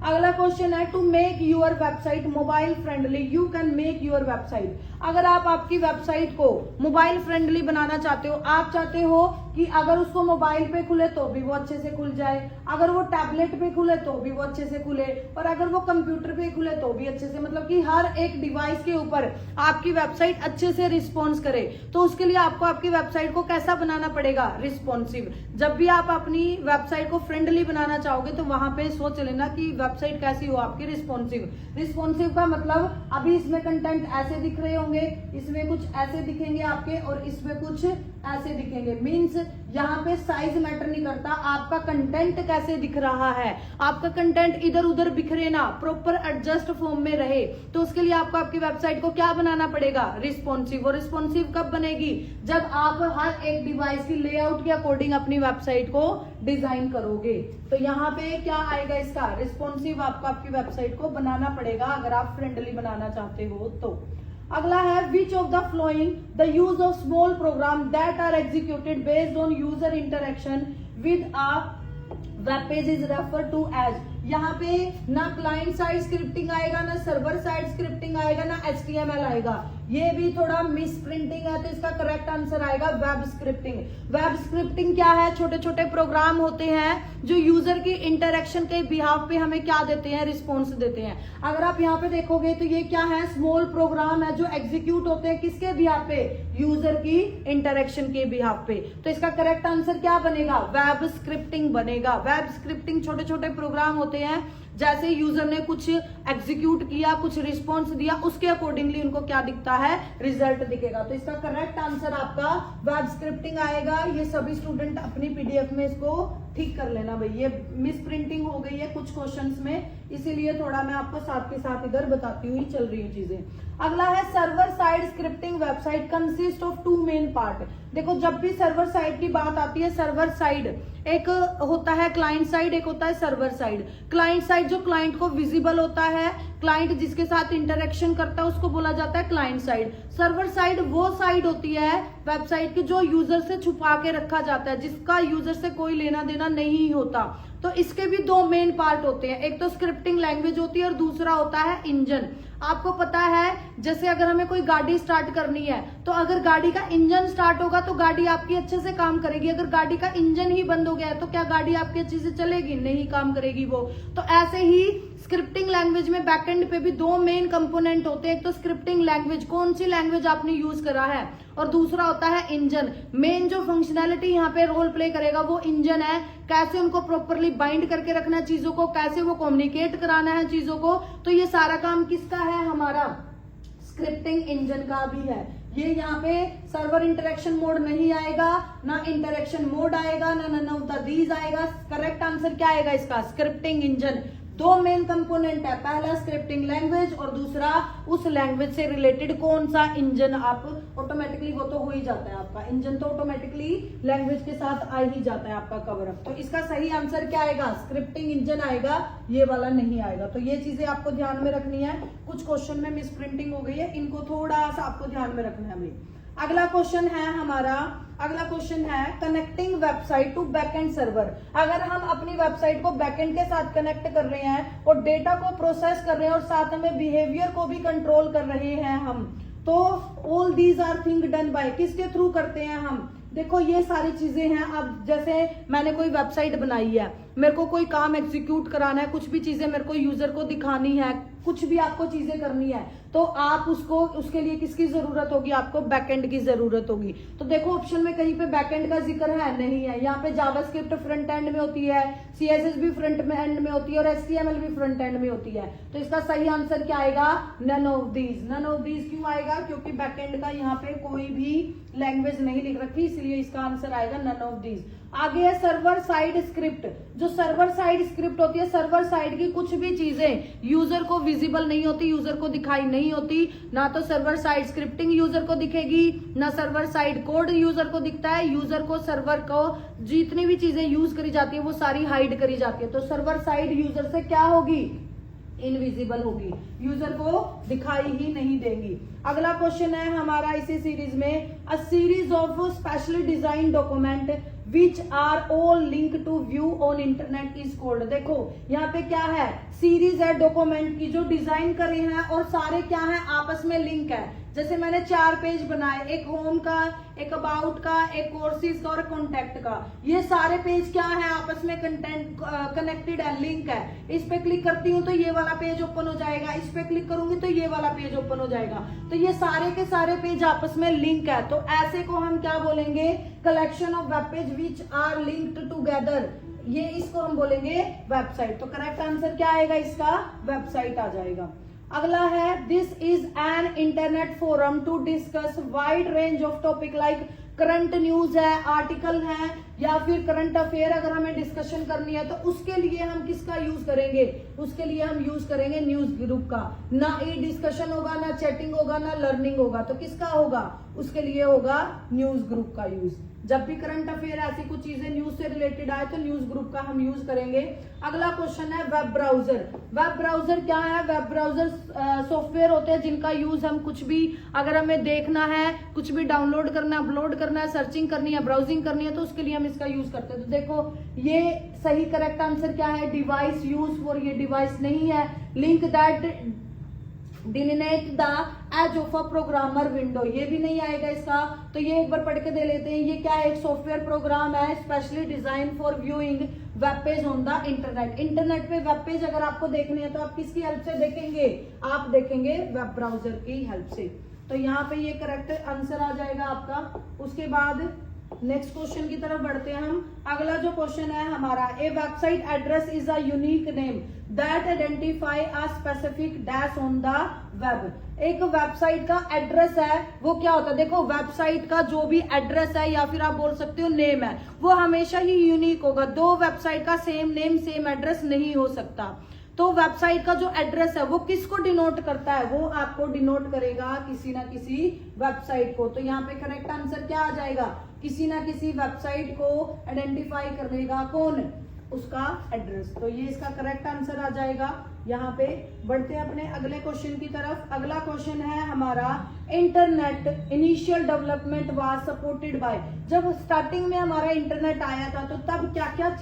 अगला क्वेश्चन है to make your website mobile friendly you can make your website. अगर आप आपकी वेबसाइट को मोबाइल फ्रेंडली बनाना चाहते हो, आप चाहते हो कि अगर उसको मोबाइल पे खुले तो भी वो अच्छे से खुल जाए, अगर वो टैबलेट पे खुले तो भी वो अच्छे से खुले, और अगर वो कंप्यूटर पे खुले तो भी अच्छे से, मतलब कि हर एक डिवाइस के ऊपर आपकी वेबसाइट अच्छे से रिस्पॉन्स करे। तो उसके लिए आपको आपकी वेबसाइट को कैसा बनाना पड़ेगा, रिस्पॉन्सिव। जब भी आप अपनी वेबसाइट को फ्रेंडली बनाना चाहोगे तो वहां पे सोच लेना कि वेबसाइट कैसी हो आपकी, रिस्पॉन्सिव। रिस्पॉन्सिव का मतलब अभी इसमें कंटेंट ऐसे दिख रहे होंगे, इसमें कुछ ऐसे दिखेंगे आपके और इसमें कुछ ऐसे दिखेंगे। मीन्स यहाँ पे साइज मैटर नहीं करता, आपका कंटेंट कैसे दिख रहा है। आपका कंटेंट इधर उधर बिखरे ना, प्रॉपर एडजस्ट फॉर्म में रहे। तो उसके लिए आपको आपकी वेबसाइट को क्या बनाना पड़ेगा, रिस्पॉन्सिव। और रिस्पॉन्सिव कब बनेगी, जब आप हर एक डिवाइस की लेआउट के अकॉर्डिंग अपनी वेबसाइट को डिजाइन करोगे। तो यहाँ पे क्या आएगा, इसका रिस्पॉन्सिव आपको आपकी वेबसाइट को बनाना पड़ेगा अगर आप फ्रेंडली बनाना चाहते हो तो। अगला है which of the following the use of small program that are executed based on user interaction with a web page is refer to as. यहाँ पे ना क्लाइंट साइड स्क्रिप्टिंग आएगा, ना सर्वर साइड स्क्रिप्टिंग आएगा, ना HTML आएगा। ये भी थोड़ा मिस प्रिंटिंग है तो इसका करेक्ट आंसर आएगा वेब स्क्रिप्टिंग। वेब स्क्रिप्टिंग क्या है, छोटे छोटे प्रोग्राम होते हैं जो यूजर की इंटरेक्शन के बिहाफ पे हमें क्या देते हैं, रिस्पॉन्स देते हैं। अगर आप यहाँ पे देखोगे तो ये क्या है, स्मॉल प्रोग्राम है जो एग्जीक्यूट होते हैं किसके बिहाफ पे, यूजर की इंटरेक्शन के बिहाफ पे। तो इसका करेक्ट आंसर क्या बनेगा, वेब स्क्रिप्टिंग बनेगा। वेब स्क्रिप्टिंग छोटे छोटे प्रोग्राम होते हैं जैसे यूजर ने कुछ एग्जीक्यूट किया, कुछ रिस्पॉन्स दिया, उसके अकॉर्डिंगली उनको क्या दिखता है, रिजल्ट दिखेगा। तो इसका करेक्ट आंसर आपका वेब स्क्रिप्टिंग आएगा। ये सभी स्टूडेंट अपनी पीडीएफ में इसको ठीक कर लेना भाई, ये मिस प्रिंटिंग हो गई है कुछ क्वेश्चंस में, इसीलिए थोड़ा मैं आपको साथ के साथ इधर बताती हुई चल रही हूँ चीजें। अगला है server side scripting website consist of 2 main part. देखो जब भी सर्वर साइड की बात आती है, सर्वर साइड एक होता है क्लाइंट साइड, एक होता है सर्वर साइड। क्लाइंट साइड जो क्लाइंट को विजिबल होता है, क्लाइंट जिसके साथ इंटरेक्शन करता है उसको बोला जाता है क्लाइंट साइड। सर्वर साइड वो साइड होती है वेबसाइट की जो यूजर से छुपा के रखा जाता है, जिसका यूजर से कोई लेना देना नहीं होता। तो इसके भी 2 मेन पार्ट होते हैं, एक तो स्क्रिप्टिंग लैंग्वेज होती है और दूसरा होता है इंजन। आपको पता है जैसे अगर हमें कोई गाड़ी स्टार्ट करनी है, तो अगर गाड़ी का इंजन स्टार्ट होगा तो गाड़ी आपकी अच्छे से काम करेगी। अगर गाड़ी का इंजन ही बंद हो गया है तो क्या गाड़ी आपकी अच्छे से चलेगी, नहीं काम करेगी वो। तो ऐसे ही स्क्रिप्टिंग लैंग्वेज में बैकएंड पे भी 2 मेन कंपोनेंट होते हैं, एक तो स्क्रिप्टिंग लैंग्वेज, कौन सी लैंग्वेज आपने यूज करा है, और दूसरा होता है इंजन। मेन जो फंक्शनैलिटी यहाँ पे रोल प्ले करेगा वो इंजन है, कैसे उनको प्रॉपरली बाइंड करके रखना है चीजों को, कैसे वो कम्युनिकेट कराना है चीजों को। तो ये सारा काम किसका है, हमारा स्क्रिप्टिंग इंजन का भी है। ये यहाँ पे सर्वर इंटरेक्शन मोड नहीं आएगा, ना इंटरेक्शन मोड आएगा, ना नन ऑफ द दीज आएगा। करेक्ट आंसर क्या आएगा इसका, स्क्रिप्टिंग इंजन। 2 मेन कंपोनेंट है, पहला स्क्रिप्टिंग लैंग्वेज और दूसरा उस लैंग्वेज से रिलेटेड कौन सा इंजन। आप ऑटोमेटिकली वो तो हो ही जाता है, आपका इंजन तो ऑटोमेटिकली लैंग्वेज के साथ आ ही जाता है आपका कवर अप। तो इसका सही आंसर क्या आएगा, स्क्रिप्टिंग इंजन आएगा, ये वाला नहीं आएगा। तो ये चीजें आपको ध्यान में रखनी है, कुछ क्वेश्चन में मिस प्रिंटिंग हो गई है, इनको थोड़ा सा आपको ध्यान में रखना है भाई। अगला क्वेश्चन है हमारा, अगला क्वेश्चन है connecting website to backend server. अगर हम अपनी वेबसाइट को बैकएंड के साथ कनेक्ट कर रहे हैं और डेटा को प्रोसेस कर रहे हैं और साथ में बिहेवियर को भी कंट्रोल कर रहे हैं हम, तो all these are thing done by, किसके थ्रू करते हैं हम। देखो ये सारी चीजें हैं। अब जैसे मैंने कोई वेबसाइट बनाई है, मेरे को कोई काम एग्जीक्यूट कराना है, कुछ भी चीजें मेरे को यूजर को दिखानी है, कुछ भी आपको चीजें करनी है, तो आप उसको, उसके लिए किसकी जरूरत होगी, आपको बैकएंड की जरूरत होगी। तो देखो ऑप्शन में कहीं पे बैकएंड का जिक्र है नहीं है। यहाँ पे जावास्क्रिप्ट फ्रंट एंड में होती है, सीएसएस भी फ्रंट एंड में होती है और एचटीएमएल भी फ्रंट एंड में होती है। तो इसका सही आंसर क्या आएगा, none of these. None of these क्यों आएगा, क्योंकि बैकएंड का यहाँ पे कोई भी लैंग्वेज नहीं लिख रखी, इसलिए इसका आंसर आएगा नन ऑफ दीज। आगे है सर्वर साइड स्क्रिप्ट। जो सर्वर साइड स्क्रिप्ट होती है, सर्वर साइड की कुछ भी चीजें यूजर को विजिबल नहीं होती, यूजर को दिखाई नहीं होती, ना तो सर्वर साइड स्क्रिप्टिंग यूजर को दिखेगी, ना सर्वर साइड कोड यूजर को दिखता है। यूजर को, सर्वर को जितनी भी चीजें यूज करी जाती है वो सारी हाइड करी जाती है। तो सर्वर साइड यूजर से क्या होगी, इनविजिबल होगी, यूजर को दिखाई ही नहीं देंगी। अगला क्वेश्चन है हमारा इसी सीरीज में, a series of specially design document which are all link to view on internet is called. देखो यहाँ पे क्या है, सीरीज है डॉक्यूमेंट की जो डिजाइन करे हैं और सारे क्या है, आपस में लिंक है। जैसे मैंने 4 पेज बनाए, एक होम का, एक अबाउट का, एक कोर्सेज का और कॉन्टेक्ट का। ये सारे पेज क्या है, आपस में कंटेंट कनेक्टेड है, लिंक है। इस पे क्लिक करती हूँ तो ये वाला पेज ओपन हो जाएगा, इस पे क्लिक करूंगी तो ये वाला पेज ओपन हो जाएगा। तो ये सारे के सारे पेज आपस में लिंक है। तो ऐसे को हम क्या बोलेंगे, collection of web page which are linked together, ये इसको हम बोलेंगे वेबसाइट। तो करेक्ट आंसर क्या आएगा इसका, वेबसाइट आ जाएगा। अगला है, this is an internet forum to discuss wide range of topic like current news है, आर्टिकल है, या फिर करंट अफेयर अगर हमें डिस्कशन करनी है तो उसके लिए हम किसका यूज करेंगे, उसके लिए हम यूज करेंगे न्यूज ग्रुप का। ना ई डिस्कशन होगा, ना चैटिंग होगा, ना लर्निंग होगा, तो किसका होगा, उसके लिए होगा न्यूज ग्रुप का यूज। जब भी करंट अफेयर ऐसी कुछ चीजें न्यूज से रिलेटेड आए तो न्यूज ग्रुप का हम यूज करेंगे। अगला क्वेश्चन है वेब ब्राउजर। वेब ब्राउजर क्या है, वेब ब्राउजर सॉफ्टवेयर होते हैं जिनका यूज हम कुछ भी, अगर हमें देखना है, कुछ भी डाउनलोड करना, अपलोड करना है, सर्चिंग करनी है, ब्राउजिंग करनी है, तो उसके लिए हम इसका यूज करते हैं। तो देखो ये सही करेक्ट आंसर क्या है, डिवाइस यूज फॉर, ये डिवाइस नहीं है। Link that delineate the edge of a programmer window, ये भी नहीं आएगा इसका। तो ये एक बार पढ़ के दे लेते हैं। ये क्या है, एक सॉफ्टवेयर प्रोग्राम है specially design for viewing web page on the internet. Internet पे वेब पेज अगर आपको देखने हैं तो आप किसकी हेल्प से देखेंगे, आप देखेंगे वेब ब्राउजर की हेल्प से। तो यहाँ पे ये करेक्ट आंसर आ जाएगा आपका। उसके बाद नेक्स्ट क्वेश्चन की तरफ बढ़ते हैं हम। अगला जो क्वेश्चन है हमारा, a website address is a unique name that identify a specific dash on the web. एक वेबसाइट का एड्रेस है वो क्या होता है, देखो वेबसाइट का जो भी एड्रेस है या फिर आप बोल सकते हो नेम है, वो हमेशा ही यूनिक होगा। दो वेबसाइट का सेम नेम सेम एड्रेस नहीं हो सकता। तो वेबसाइट का जो एड्रेस है वो किसको डिनोट करता है, वो आपको डिनोट करेगा किसी ना किसी वेबसाइट को। तो यहाँ पे करेक्ट आंसर क्या आ जाएगा, किसी ना किसी वेबसाइट को आइडेंटिफाई करेगा कौन, उसका एड्रेस। तो ये इसका करेक्ट आंसर आ जाएगा। यहाँ पे बढ़ते हैं अपने अगले क्वेश्चन की तरफ। अगला क्वेश्चन है हमारा, internet initial development was supported by. जब स्टार्टिंग में हमारा इंटरनेट आया था तो तब क्या क्या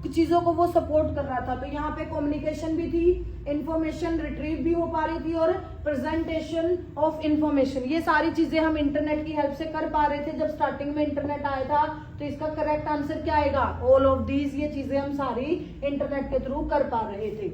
चीजों को वो सपोर्ट कर रहा था। तो यहाँ पे कम्युनिकेशन भी थी, इंफॉर्मेशन रिट्रीव भी हो पा रही थी और प्रेजेंटेशन ऑफ इंफॉर्मेशन, ये सारी चीजें हम इंटरनेट की हेल्प से कर पा रहे थे जब स्टार्टिंग में इंटरनेट आया था। तो इसका करेक्ट आंसर क्या आएगा, ऑल ऑफ दीज, ये चीजें हम सारी इंटरनेट के थ्रू कर पा रहे थे।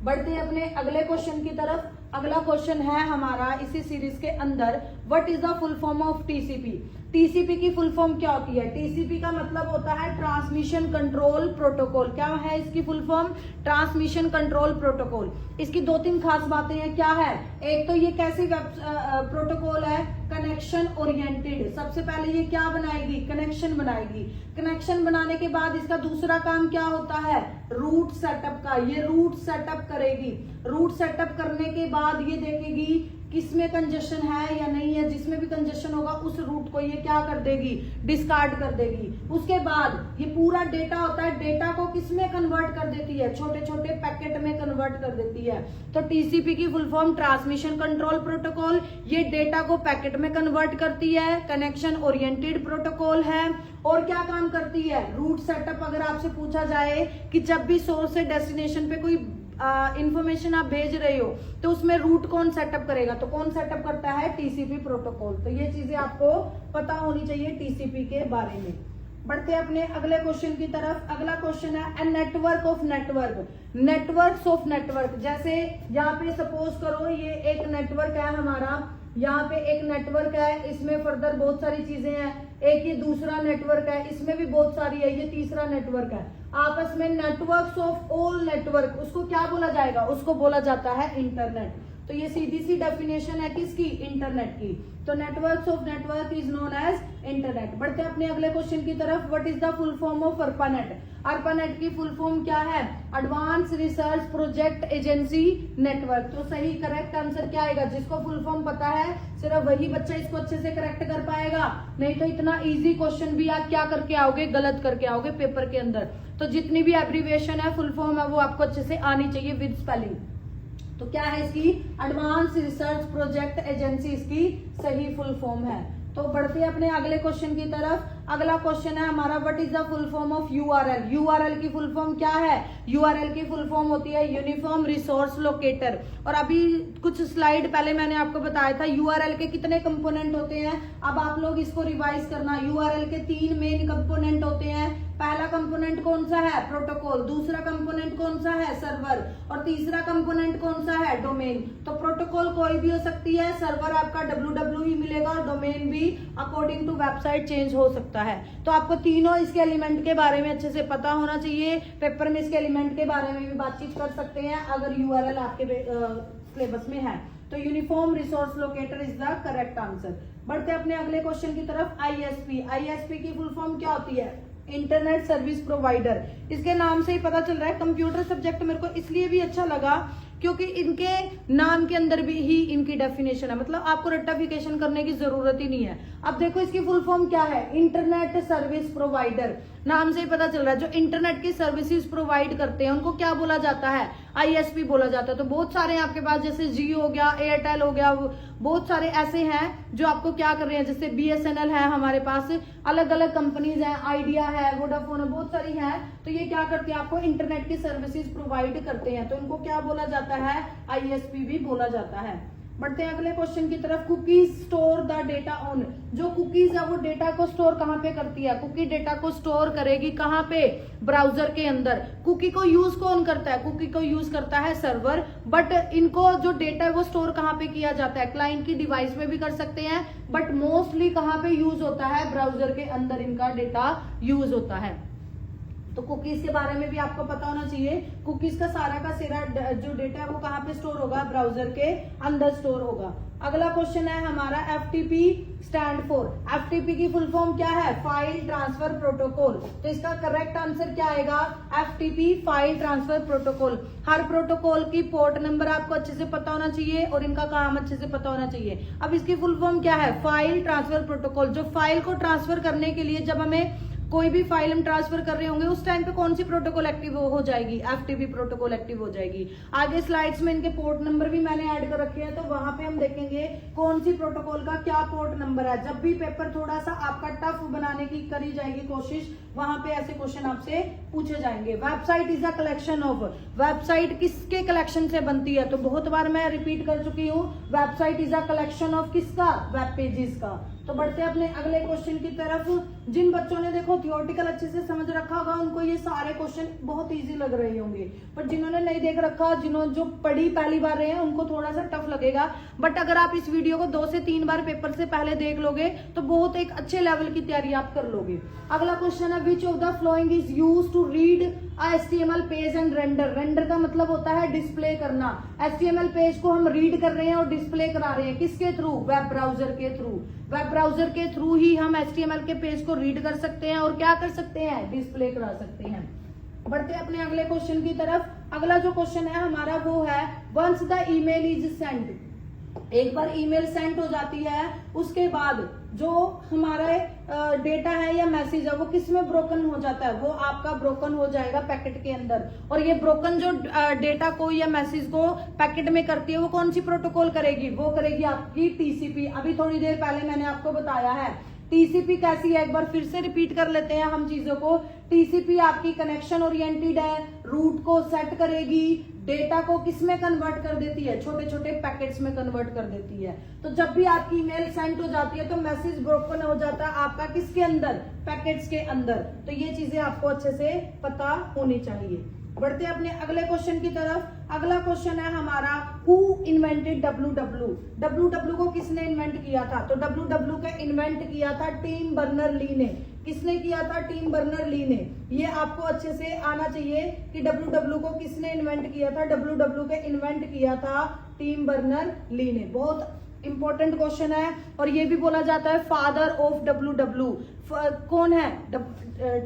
बढ़ते हैं अपने अगले क्वेश्चन की तरफ। अगला क्वेश्चन है हमारा इसी सीरीज के अंदर, what is the full form of TCP. TCP की फुल फॉर्म क्या होती है, टीसीपी का मतलब होता है ट्रांसमिशन कंट्रोल प्रोटोकॉल। क्या है इसकी full form, transmission control protocol. इसकी दो तीन खास बातें हैं, क्या है, एक तो ये कैसी प्रोटोकॉल है, कनेक्शन ओरिएंटेड। सबसे पहले ये क्या बनाएगी, कनेक्शन बनाएगी। कनेक्शन बनाने के बाद इसका दूसरा काम क्या होता है, रूट सेटअप का। ये रूट सेटअप करेगी। रूट सेटअप करने के बाद ये देखेगी किसमें कंजेशन है या नहीं है। जिसमें भी कंजेशन होगा उस रूट को ये क्या कर देगी, डिस्कार्ड कर देगी। उसके बाद ये पूरा डेटा होता है, डेटा को किसमें कन्वर्ट कर देती है, छोटे छोटे पैकेट में कन्वर्ट कर देती है। तो टीसीपी की full form transmission control protocol, ये डेटा को पैकेट में कन्वर्ट करती है, कनेक्शन ओरिएंटेड प्रोटोकॉल है। और क्या काम करती है, रूट सेटअप। अगर आपसे पूछा जाए कि जब भी सोर्स से डेस्टिनेशन पे कोई इंफॉर्मेशन आप भेज रहे हो तो उसमें रूट कौन सेटअप करेगा, तो कौन सेटअप करता है, टीसीपी प्रोटोकॉल। तो ये चीजें आपको पता होनी चाहिए टीसीपी के बारे में। बढ़ते हैं अपने अगले क्वेश्चन की तरफ। अगला क्वेश्चन है, a network of network, networks of network. जैसे यहाँ पे सपोज करो ये एक नेटवर्क है हमारा, यहाँ पे एक नेटवर्क है, इसमें फर्दर बहुत सारी चीजें हैं। एक ये दूसरा नेटवर्क है, इसमें भी बहुत सारी है, ये तीसरा नेटवर्क है। आपस में नेटवर्क्स ऑफ ऑल नेटवर्क, उसको क्या बोला जाएगा, उसको बोला जाता है इंटरनेट। तो ये सीधी सी डेफिनेशन है किसकी, इंटरनेट की। तो networks of network is known as internet. बढ़ते हैं अपने अगले क्वेश्चन की तरफ, what is the full form of ARPANET। ARPANET की फुल फॉर्म क्या है, advance research project agency network. तो सही करेक्ट आंसर क्या आएगा, जिसको फुल फॉर्म पता है सिर्फ वही बच्चा इसको अच्छे से करेक्ट कर पाएगा, नहीं तो इतना इजी क्वेश्चन भी आप क्या करके आओगे, गलत करके आओगे पेपर के अंदर। तो जितनी भी एब्रीविएशन है, फुल फॉर्म है, वो आपको अच्छे से आनी चाहिए विद स्पेलिंग। तो क्या है इसकी, एडवांस रिसर्च प्रोजेक्ट एजेंसी इसकी सही फुल फॉर्म है। तो बढ़ते हैं अपने अगले क्वेश्चन की तरफ। अगला क्वेश्चन है हमारा, what is the full form of URL. URL की फुल फॉर्म क्या है, यूआरएल की फुल फॉर्म होती है यूनिफॉर्म रिसोर्स लोकेटर। और अभी कुछ स्लाइड पहले मैंने आपको बताया था यूआरएल के कितने कंपोनेंट होते हैं। अब आप लोग इसको रिवाइज करना। यूआरएल के 3 मेन कंपोनेंट होते हैं। पहला कंपोनेंट कौन सा है, प्रोटोकॉल। दूसरा कंपोनेंट कौन सा है, सर्वर। और तीसरा कंपोनेंट कौन सा है, डोमेन। तो प्रोटोकॉल कोई भी हो सकती है, सर्वर आपका www ही मिलेगा और डोमेन भी अकॉर्डिंग टू वेबसाइट चेंज हो सकता है। तो आपको तीनों इसके एलिमेंट के बारे में अच्छे से पता होना चाहिए। पेपर में इसके एलिमेंट के बारे में भी बातचीत कर सकते हैं अगर यूआरएल आपके सिलेबस में है। तो uniform resource locator is the correct answer. बढ़ते अपने अगले क्वेश्चन की तरफ। आईएसपी, आईएसपी की फुल फॉर्म क्या होती है, इंटरनेट सर्विस प्रोवाइडर। इसके नाम से ही पता चल रहा है। कंप्यूटर सब्जेक्ट मेरे को इसलिए भी अच्छा लगा क्योंकि इनके नाम के अंदर भी ही इनकी डेफिनेशन है, मतलब आपको रट्टाफिकेशन करने की जरूरत ही नहीं है। अब देखो इसकी फुल फॉर्म क्या है, इंटरनेट सर्विस प्रोवाइडर। नाम से ही पता चल रहा है जो इंटरनेट की सर्विसेज प्रोवाइड करते हैं उनको क्या बोला जाता है, आईएसपी बोला जाता है। तो बहुत सारे आपके पास जैसे जियो हो गया, एयरटेल हो गया, बहुत सारे ऐसे हैं जो आपको क्या कर रहे हैं, जैसे बीएसएनएल है हमारे पास, अलग अलग कंपनीज हैं, आइडिया है, वोडाफोन है, बहुत सारी हैं। तो ये क्या करती है, आपको इंटरनेट की सर्विसेज प्रोवाइड करते हैं, तो इनको क्या बोला जाता है, आईएसपी भी बोला जाता है। बढ़ते हैं अगले क्वेश्चन की तरफ। Cookies store the data on, जो कुकीज है वो डेटा को स्टोर कहाँ पे करती है? कुकी डेटा को स्टोर करेगी कहाँ पे? ब्राउजर के अंदर। कुकी को यूज कौन करता है? कुकी को यूज करता है सर्वर, बट इनको जो डेटा है वो स्टोर कहाँ पे किया जाता है? क्लाइंट की डिवाइस में भी कर सकते हैं, बट मोस्टली कहाँ पे यूज होता है? ब्राउजर के अंदर इनका डेटा यूज होता है। तो कुकीज के बारे में भी आपको पता होना चाहिए। कुकीज का सारा जो डेटा है वो कहाँ पे स्टोर होगा? ब्राउजर के अंदर स्टोर होगा। अगला क्वेश्चन है हमारा एफटीपी स्टैंड फॉर। एफटीपी की फुल फॉर्म क्या है? File transfer protocol. तो इसका करेक्ट आंसर क्या आएगा? FTP, file transfer protocol. हर प्रोटोकॉल की पोर्ट नंबर आपको अच्छे से पता होना चाहिए और इनका काम अच्छे से पता होना चाहिए। अब इसकी फुल फॉर्म क्या है? File transfer protocol. जो फाइल को ट्रांसफर करने के लिए जब हमें कोई भी फाइल हम ट्रांसफर कर रहे होंगे उस टाइम पे कौन सी प्रोटोकॉल एक्टिव हो जाएगी? एफटीपी प्रोटोकॉल एक्टिव हो जाएगी। आगे स्लाइड्स में इनके पोर्ट नंबर भी मैंने ऐड कर रखे हैं, तो वहां पे हम देखेंगे कौन सी प्रोटोकॉल का क्या पोर्ट नंबर है। जब भी पेपर थोड़ा सा आपका टफ बनाने की करी जाएगी कोशिश, वहां पे ऐसे क्वेश्चन आपसे पूछे जाएंगे। Website is a collection of, website किसके कलेक्शन से बनती है? तो बहुत बार मैं रिपीट कर चुकी हूँ, website is a collection of किसका? वेब पेजेस का। तो बढ़ते हैं अपने अगले क्वेश्चन की तरफ। जिन बच्चों ने देखो थियोरटिकल अच्छे से समझ रखा होगा उनको ये सारे क्वेश्चन बहुत इजी लग रहे होंगे, पर जिन्होंने नहीं देख रखा, जो पढ़ी पहली बार रहे हैं उनको थोड़ा सा टफ लगेगा। बट अगर आप इस वीडियो को 2 से 3 बार पेपर से पहले देख लोगे तो बहुत एक अच्छे लेवल की तैयारी आप कर लोगे। अगला क्वेश्चन है which of the following is use to read HTML page and render. Render का मतलब होता है डिस्प्ले करना। HTML पेज को हम रीड कर रहे हैं और डिस्प्ले करा रहे हैं किसके थ्रू? वेब ब्राउजर के थ्रू। वेब ब्राउजर के थ्रू ही हम HTML के पेज को रीड कर सकते हैं और क्या कर सकते हैं? डिस्प्ले करा सकते हैं। बढ़ते हैं अपने अगले क्वेश्चन की तरफ। अगला जो क्वेश्चन है हमारा वो है once the email is send. एक बार ईमेल सेंड हो जाती है उसके बाद जो हमारा डेटा है या मैसेज है वो किस में ब्रोकन हो जाता है? वो आपका ब्रोकन हो जाएगा पैकेट के अंदर। और ये ब्रोकन जो डेटा को या मैसेज को पैकेट में करती है वो कौन सी प्रोटोकॉल करेगी? वो करेगी आपकी टीसीपी। अभी थोड़ी देर पहले मैंने आपको बताया है टीसीपी कैसी है, एक बार फिर से रिपीट कर लेते हैं हम चीजों को। टीसीपी आपकी कनेक्शन ओरिएंटेड है, रूट को सेट करेगी, डेटा को किस में कन्वर्ट कर देती है? छोटे छोटे पैकेट्स में कन्वर्ट कर देती है। तो जब भी आपकी ईमेल सेंड हो जाती है तो मैसेज ब्रोकन हो जाता है आपका किसके अंदर? पैकेट्स के अंदर। तो ये चीजें आपको अच्छे से पता होनी चाहिए। बढ़ते हैं अपने अगले क्वेश्चन की तरफ। अगला क्वेश्चन है हमारा हु इन्वेंटेड डब्ल्यू। डब्ल्यू को किसने इन्वेंट किया था? तो डब्ल्यू का इन्वेंट किया था टिम बर्नर ली ने। किसने किया था? टिम बर्नर ली ने। ये आपको अच्छे से आना चाहिए कि डब्ल्यू को किसने इन्वेंट किया था। डब्ल्यू का इन्वेंट किया था टिम बर्नर ली ने। बहुत इंपॉर्टेंट क्वेश्चन है और ये भी बोला जाता है फादर ऑफ डब्ल्यू। कौन है?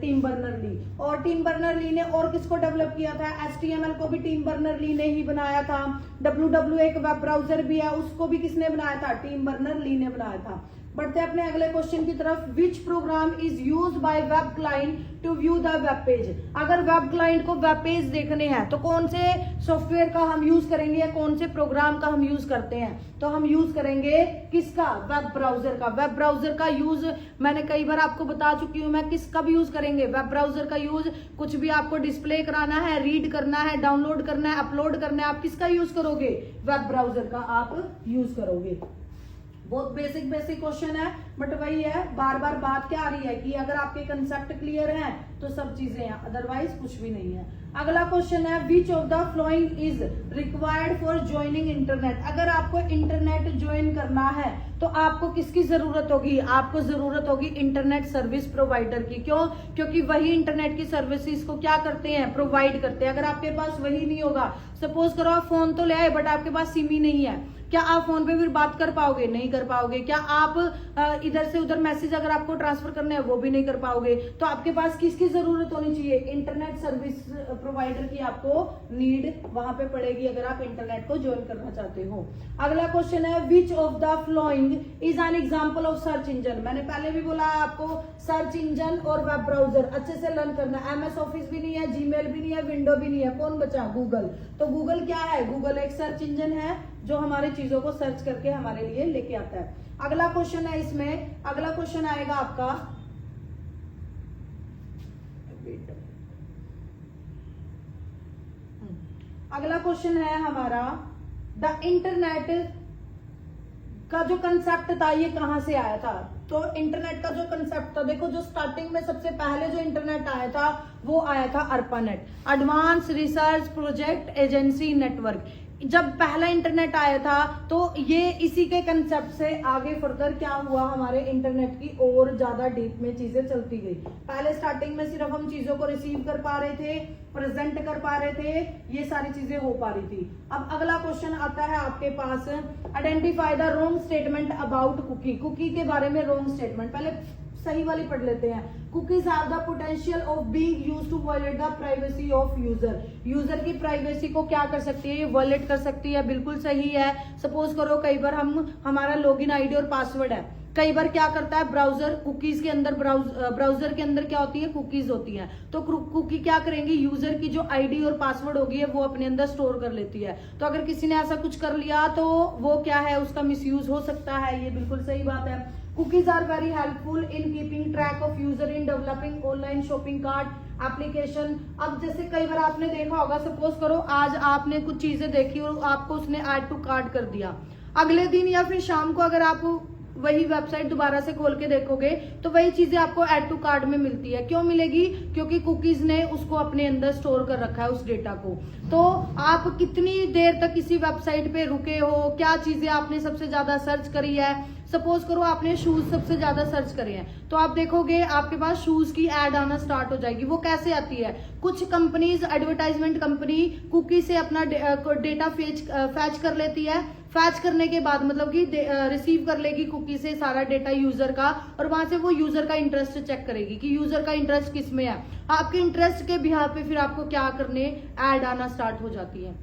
Tim Berners Lee. और टिम बर्नर ली ने और किसको डेवलप किया था? HTML को भी टिम बर्नर ली ने ही बनाया था। डब्ल्यू एक वेब ब्राउजर भी है, उसको भी किसने बनाया था? टिम बर्नर ली ने बनाया था। बढ़ते हैं अपने अगले क्वेश्चन की तरफ। Which program is use by web client to view the web page. अगर वेब क्लाइंट को वेब पेज देखने हैं तो कौन से सॉफ्टवेयर का हम यूज करेंगे या कौन से प्रोग्राम का हम यूज करते हैं? तो हम यूज करेंगे किसका? वेब ब्राउजर का। वेब ब्राउजर का यूज मैंने कई बार आपको बता चुकी हूं मैं किसका भी यूज करेंगे? वेब ब्राउजर का यूज कुछ भी आपको डिस्प्ले कराना है, रीड करना है, डाउनलोड करना है, अपलोड करना है, आप किसका यूज करोगे? वेब ब्राउजर का आप यूज करोगे। बहुत बेसिक क्वेश्चन है बट वही है, बार बार बात क्या आ रही है कि अगर आपके कंसेप्ट क्लियर हैं तो सब चीजें हैं, अदरवाइज कुछ भी नहीं है। अगला क्वेश्चन है which of the following is required for joining internet. अगर आपको इंटरनेट ज्वाइन करना है तो आपको किसकी जरूरत होगी? आपको जरूरत होगी इंटरनेट सर्विस प्रोवाइडर की। क्यों? क्योंकि वही इंटरनेट की सर्विसेज को क्या करते हैं? प्रोवाइड करते हैं। अगर आपके पास वही नहीं होगा, सपोज करो आप फोन तो ले आए बट आपके पास सिम ही नहीं है, क्या आप फोन पे फिर बात कर पाओगे? नहीं कर पाओगे। क्या आप इधर से उधर मैसेज अगर आपको ट्रांसफर करने हैं वो भी नहीं कर पाओगे। तो आपके पास किसकी जरूरत होनी चाहिए? इंटरनेट सर्विस प्रोवाइडर की आपको नीड वहां पे पड़ेगी अगर आप इंटरनेट को ज्वाइन करना चाहते हो। अगला क्वेश्चन है which of the following is an example of search engine. मैंने पहले भी बोला है आपको सर्च इंजन और वेब ब्राउजर अच्छे से लर्न करना है। MS ऑफिस भी नहीं है, जीमेल भी नहीं है, विंडो भी नहीं है, कौन बचा? गूगल। तो गूगल क्या है? गूगल एक सर्च इंजन है जो हमारे चीजों को सर्च करके हमारे लिए लेके आता है। अगला क्वेश्चन है इसमें, अगला क्वेश्चन आएगा आपका अगला क्वेश्चन है हमारा द इंटरनेट का जो कंसेप्ट था ये कहाँ से आया था? तो इंटरनेट का जो कंसेप्ट था, देखो जो स्टार्टिंग में सबसे पहले जो इंटरनेट आया था वो आया था ARPANET, advance research project agency network. जब पहला इंटरनेट आया था तो ये इसी के कंसेप्ट से आगे फर्दर क्या हुआ, हमारे इंटरनेट की और ज्यादा डीप में चीजें चलती गई। पहले स्टार्टिंग में सिर्फ हम चीजों को रिसीव कर पा रहे थे, प्रेजेंट कर पा रहे थे, ये सारी चीजें हो पा रही थी। अब अगला क्वेश्चन आता है आपके पास, identify the wrong statement about cookie. Cookie के बारे में रॉन्ग स्टेटमेंट, पहले सही वाली पढ़ लेते हैं। Cookies have the potential of being used to violate the privacy of user. User की प्राइवेसी को क्या कर सकती है, ये वायलेट कर सकती है, बिल्कुल सही है। सपोज करो कई बार हमारा लॉगिन आईडी और पासवर्ड है, कई बार क्या करता है ब्राउजर, कुकीज के अंदर ब्राउजर के अंदर क्या होती है, कुकीज होती हैं। तो कुकी क्या करेंगी, यूजर की जो आईडी और पासवर्ड होगी वो अपने अंदर स्टोर कर लेती है। तो अगर किसी ने ऐसा कुछ कर लिया तो वो क्या है, उसका मिसयूज हो सकता है, ये बिल्कुल सही बात है। Cookies are very helpful in keeping track of user in developing online shopping cart application। अब जैसे कई बार आपने देखा होगा, सपोज करो आज आपने कुछ चीजें देखी और आपको उसने ऐड टू कार्ट कर दिया, अगले दिन या फिर शाम को अगर आप वही वेबसाइट दोबारा से खोल के देखोगे तो वही चीजें आपको ऐड टू कार्ट में मिलती है। क्यों मिलेगी, क्योंकि कुकीज ने उसको अपने अंदर स्टोर कर रखा है उस डेटा को। तो आप कितनी देर तक किसी वेबसाइट पे रुके हो, क्या चीजें आपने सबसे ज्यादा सर्च करी है, सपोज करो आपने शूज सबसे ज्यादा सर्च करे हैं, तो आप देखोगे आपके पास शूज की एड आना स्टार्ट हो जाएगी। वो कैसे आती है, कुछ कंपनीज, एडवर्टाइजमेंट कंपनी कुकी से अपना डेटा फैच कर लेती है। फैच करने के बाद मतलब कि रिसीव कर लेगी कुकी से सारा डेटा यूजर का, और वहां से वो यूजर का इंटरेस्ट चेक करेगी कि यूजर का इंटरेस्ट किस में है। आपके इंटरेस्ट के बिहार पे फिर आपको क्या करने, ऐड आना स्टार्ट हो जाती है।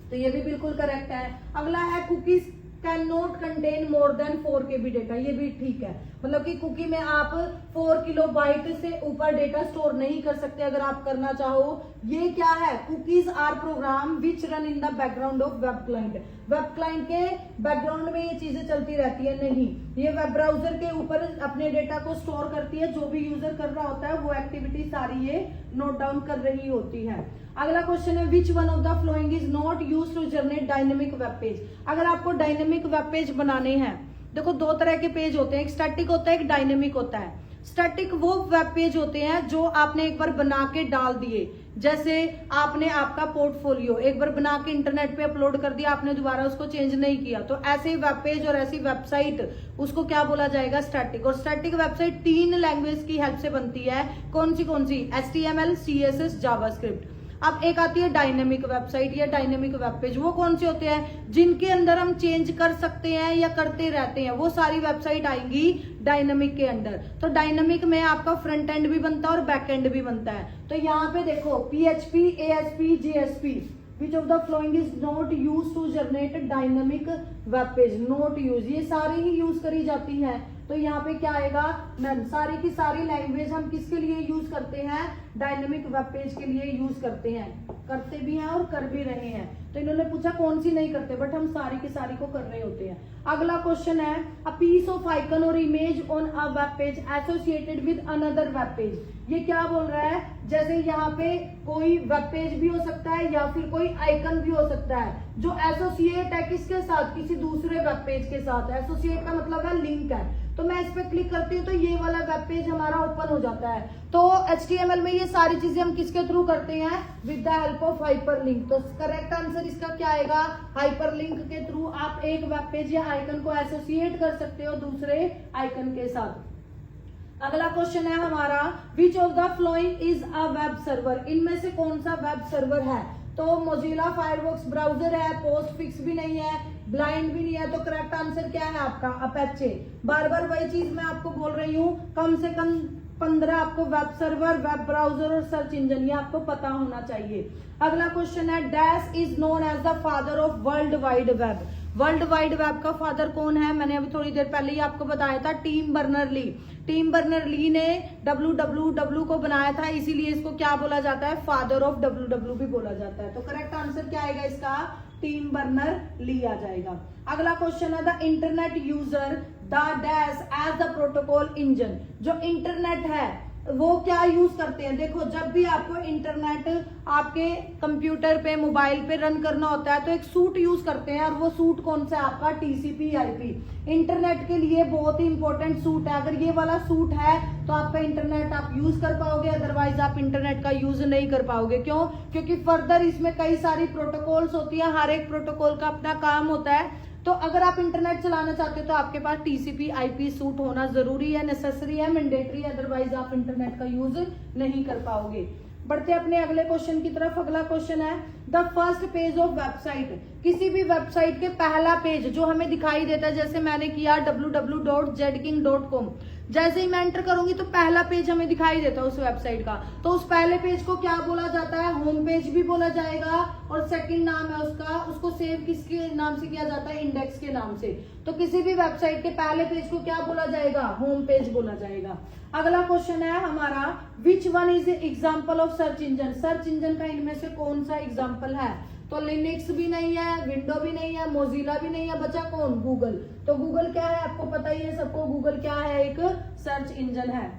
तो ये भी बिल्कुल करेक्ट है। अगला है cookies can not contain more than 4 KB data, ये भी ठीक है। मतलब कि कुकी में आप 4 किलोबाइट से ऊपर डेटा स्टोर नहीं कर सकते अगर आप करना चाहो। ये क्या है, cookies are program which run in the background of web client. Web client के बैकग्राउंड में ये चीजें चलती रहती है, नहीं, ये वेब ब्राउजर के ऊपर अपने डेटा को स्टोर करती है। जो भी यूजर कर रहा होता है वो एक्टिविटी सारी ये नोट डाउन कर रही होती है। अगला क्वेश्चन है, which one of the following is not used to generate dynamic web page. अगर आपको डायनेमिक वेब पेज बनाने हैं, देखो दो तरह के पेज होते हैं, एक स्टैटिक होता है, एक डायनेमिक होता है। स्टैटिक वो वेब पेज होते हैं जो आपने एक बार बना के डाल दिए, जैसे आपने आपका पोर्टफोलियो एक बार बना के इंटरनेट पे अपलोड कर दिया, आपने दोबारा उसको चेंज नहीं किया, तो ऐसे वेब पेज और ऐसी वेबसाइट उसको क्या बोला जाएगा, स्टैटिक। और स्टैटिक वेबसाइट 3 लैंग्वेज की हेल्प से बनती है। कौन सी HTML, CSS, जावास्क्रिप्ट। अब एक आती है डायनेमिक वेबसाइट या डायनेमिक वेब पेज। वो कौन से होते हैं, जिनके अंदर हम चेंज कर सकते हैं या करते रहते हैं, वो सारी वेबसाइट आएंगी डायनेमिक के अंदर। तो डायनेमिक में आपका फ्रंट एंड भी बनता है और बैक एंड भी बनता है। तो यहाँ पे देखो PHP, ASP, JSP, which of the following is not use to generate dynamic web page, not use, ये सारी ही यूज करी जाती हैं। तो यहाँ पे क्या आएगा, नन। सारी की सारी लैंग्वेज हम किसके लिए यूज करते हैं, डायनेमिक वेब पेज के लिए यूज करते हैं, करते भी हैं और कर भी रहे हैं। तो इन्होंने पूछा कौन सी नहीं करते, बट हम सारी की सारी को कर रहे होते हैं। अगला क्वेश्चन है, अ पीस ऑफ आइकन और image on a web page associated with another web page. ये क्या बोल रहा है, जैसे यहाँ पे कोई वेब पेज भी हो सकता है या फिर कोई आइकन भी हो सकता है जो एसोसिएट है किसके साथ, किसी दूसरे वेब पेज के साथ। एसोसिएट का मतलब है लिंक है। तो मैं इस पे क्लिक करती हूँ तो ये वाला वेब पेज हमारा ओपन हो जाता है। तो HTML में ये सारी चीजें हम किसके थ्रू करते हैं, with the help of hyperlink. तो करेक्ट आंसर इसका क्या आएगा, हाइपरलिंक के थ्रू आप एक वेब पेज या आइकन को एसोसिएट कर सकते हो दूसरे आइकन के साथ। अगला क्वेश्चन है हमारा, विच of the following is a web server. इनमें से कौन सा वेब सर्वर है, तो मोजिला फायरफॉक्स ब्राउजर है, पोस्टफिक्स भी नहीं है, ब्लाइंड भी नहीं है। तो करेक्ट आंसर क्या है आपका, अपेचे। बार बार वही चीज मैं आपको बोल रही हूँ, कम से कम 15 आपको वेब सर्वर, वेब ब्राउजर और सर्च इंजन, ये आपको पता होना चाहिए। अगला क्वेश्चन है, dash is known as the father of world wide web. World wide web का फादर कौन है, मैंने अभी थोड़ी देर पहले ही आपको बताया था, Tim Berners Lee. Tim Berners Lee ने www को बनाया था, इसीलिए इसको क्या बोला जाता है, फादर ऑफ www भी बोला जाता है। तो करेक्ट आंसर क्या आएगा इसका, टिम बर्नर ली आ जाएगा। अगला क्वेश्चन है, the internet user the dash as the protocol engine. जो इंटरनेट है वो क्या यूज करते हैं। देखो, जब भी आपको इंटरनेट आपके कंप्यूटर पे, मोबाइल पे रन करना होता है तो एक सूट यूज करते हैं, और वो सूट कौन सा है आपका, TCP/IP। इंटरनेट के लिए बहुत ही इंपॉर्टेंट सूट है। अगर ये वाला सूट है तो आपका इंटरनेट आप यूज कर पाओगे, अदरवाइज आप इंटरनेट का यूज नहीं कर पाओगे। क्यों? क्योंकि फर्दर इसमें कई सारी प्रोटोकॉल्स होती है, हर एक प्रोटोकॉल का अपना काम होता है। तो अगर आप इंटरनेट चलाना चाहते हो तो आपके पास TCP/IP सूट होना जरूरी है, नेसेसरी है, मैंडेटरी है, अदरवाइज आप इंटरनेट का यूज नहीं कर पाओगे। बढ़ते अपने अगले क्वेश्चन की तरफ। अगला क्वेश्चन है the first page of website. किसी भी वेबसाइट के पहला पेज जो हमें दिखाई देता है, जैसे मैंने किया www.zking.com, जैसे ही मैं एंटर करूंगी तो पहला पेज हमें दिखाई देता है उस वेबसाइट का। तो उस पहले पेज को क्या बोला जाता है? होम पेज भी बोला जाएगा, और सेकंड नाम है उसका, उसको सेव किसके नाम से किया जाता है? इंडेक्स के नाम से। तो किसी भी वेबसाइट के पहले पेज को क्या बोला जाएगा? होम पेज बोला जाएगा। अगला क्वेश्चन है हमारा, which one is example of search engine. Search engine का इनमें से कौन सा एग्जाम्पल है? तो लिनक्स भी नहीं है, विंडो भी नहीं है, मोजिला भी नहीं है, बचा कौन? गूगल। तो गूगल क्या है? आपको पता ही है सबको, गूगल क्या है? एक सर्च इंजन है।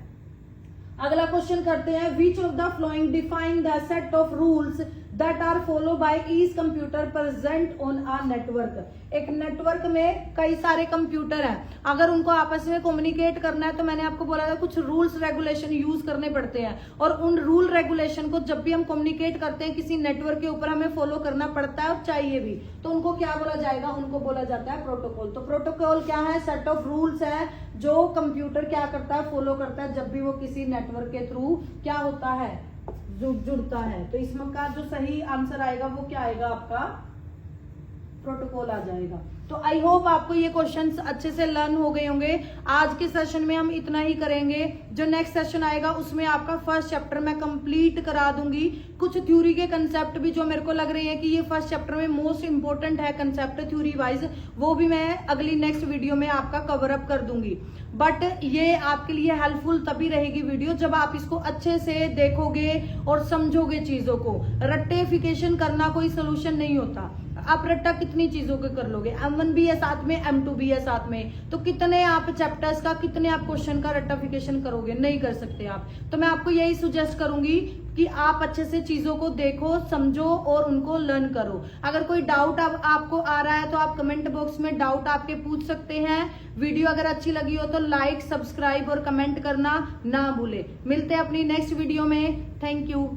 अगला क्वेश्चन करते हैं, which of the following define the set of rules that are follow by each computer present on a network. एक नेटवर्क में कई सारे कंप्यूटर हैं, अगर उनको आपस में कम्युनिकेट करना है तो मैंने आपको बोला था कुछ रूल्स रेगुलेशन यूज करने पड़ते हैं, और उन रूल रेगुलेशन को जब भी हम कम्युनिकेट करते हैं किसी नेटवर्क के ऊपर हमें फॉलो करना पड़ता है और चाहिए भी। तो उनको क्या बोला जाएगा? उनको बोला जाता है प्रोटोकॉल। तो प्रोटोकॉल क्या है? सेट ऑफ रूल्स है जो कंप्यूटर क्या करता है? फॉलो करता है जब भी वो किसी नेटवर्क के थ्रू क्या होता है? जुड़ता है। तो इसमें का जो सही आंसर आएगा वो क्या आएगा? आपका प्रोटोकॉल आ जाएगा। तो आई होप आपको ये क्वेश्चंस अच्छे से लर्न हो गए होंगे। आज के सेशन में हम इतना ही करेंगे। जो नेक्स्ट सेशन आएगा उसमें आपका फर्स्ट चैप्टर मैं कंप्लीट करा दूंगी। कुछ थ्योरी के कंसेप्ट भी जो मेरे को लग रहे हैं कि ये फर्स्ट चैप्टर में मोस्ट इंपोर्टेंट है कंसेप्ट थ्योरी वाइज, वो भी मैं अगली नेक्स्ट वीडियो में आपका कवर अप कर दूंगी। बट ये आपके लिए हेल्पफुल तभी रहेगी वीडियो जब आप इसको अच्छे से देखोगे और समझोगे चीजों को। रट्टेफिकेशन करना कोई सोल्यूशन नहीं होता। आप रट्टा कितनी चीजों के कर लोगे? M1 भी है साथ में, M2 भी है साथ में, तो कितने आप चैप्टर्स का, कितने आप क्वेश्चन का रट्टाफिकेशन करोगे? नहीं कर सकते आप। तो मैं आपको यही सुजेस्ट करूंगी कि आप अच्छे से चीजों को देखो, समझो और उनको लर्न करो। अगर कोई डाउट आपको आ रहा है तो आप कमेंट बॉक्स में डाउट आपके पूछ सकते हैं। वीडियो अगर अच्छी लगी हो तो लाइक, सब्सक्राइब और कमेंट करना ना भूले। मिलते हैं अपनी नेक्स्ट वीडियो में। Thank you.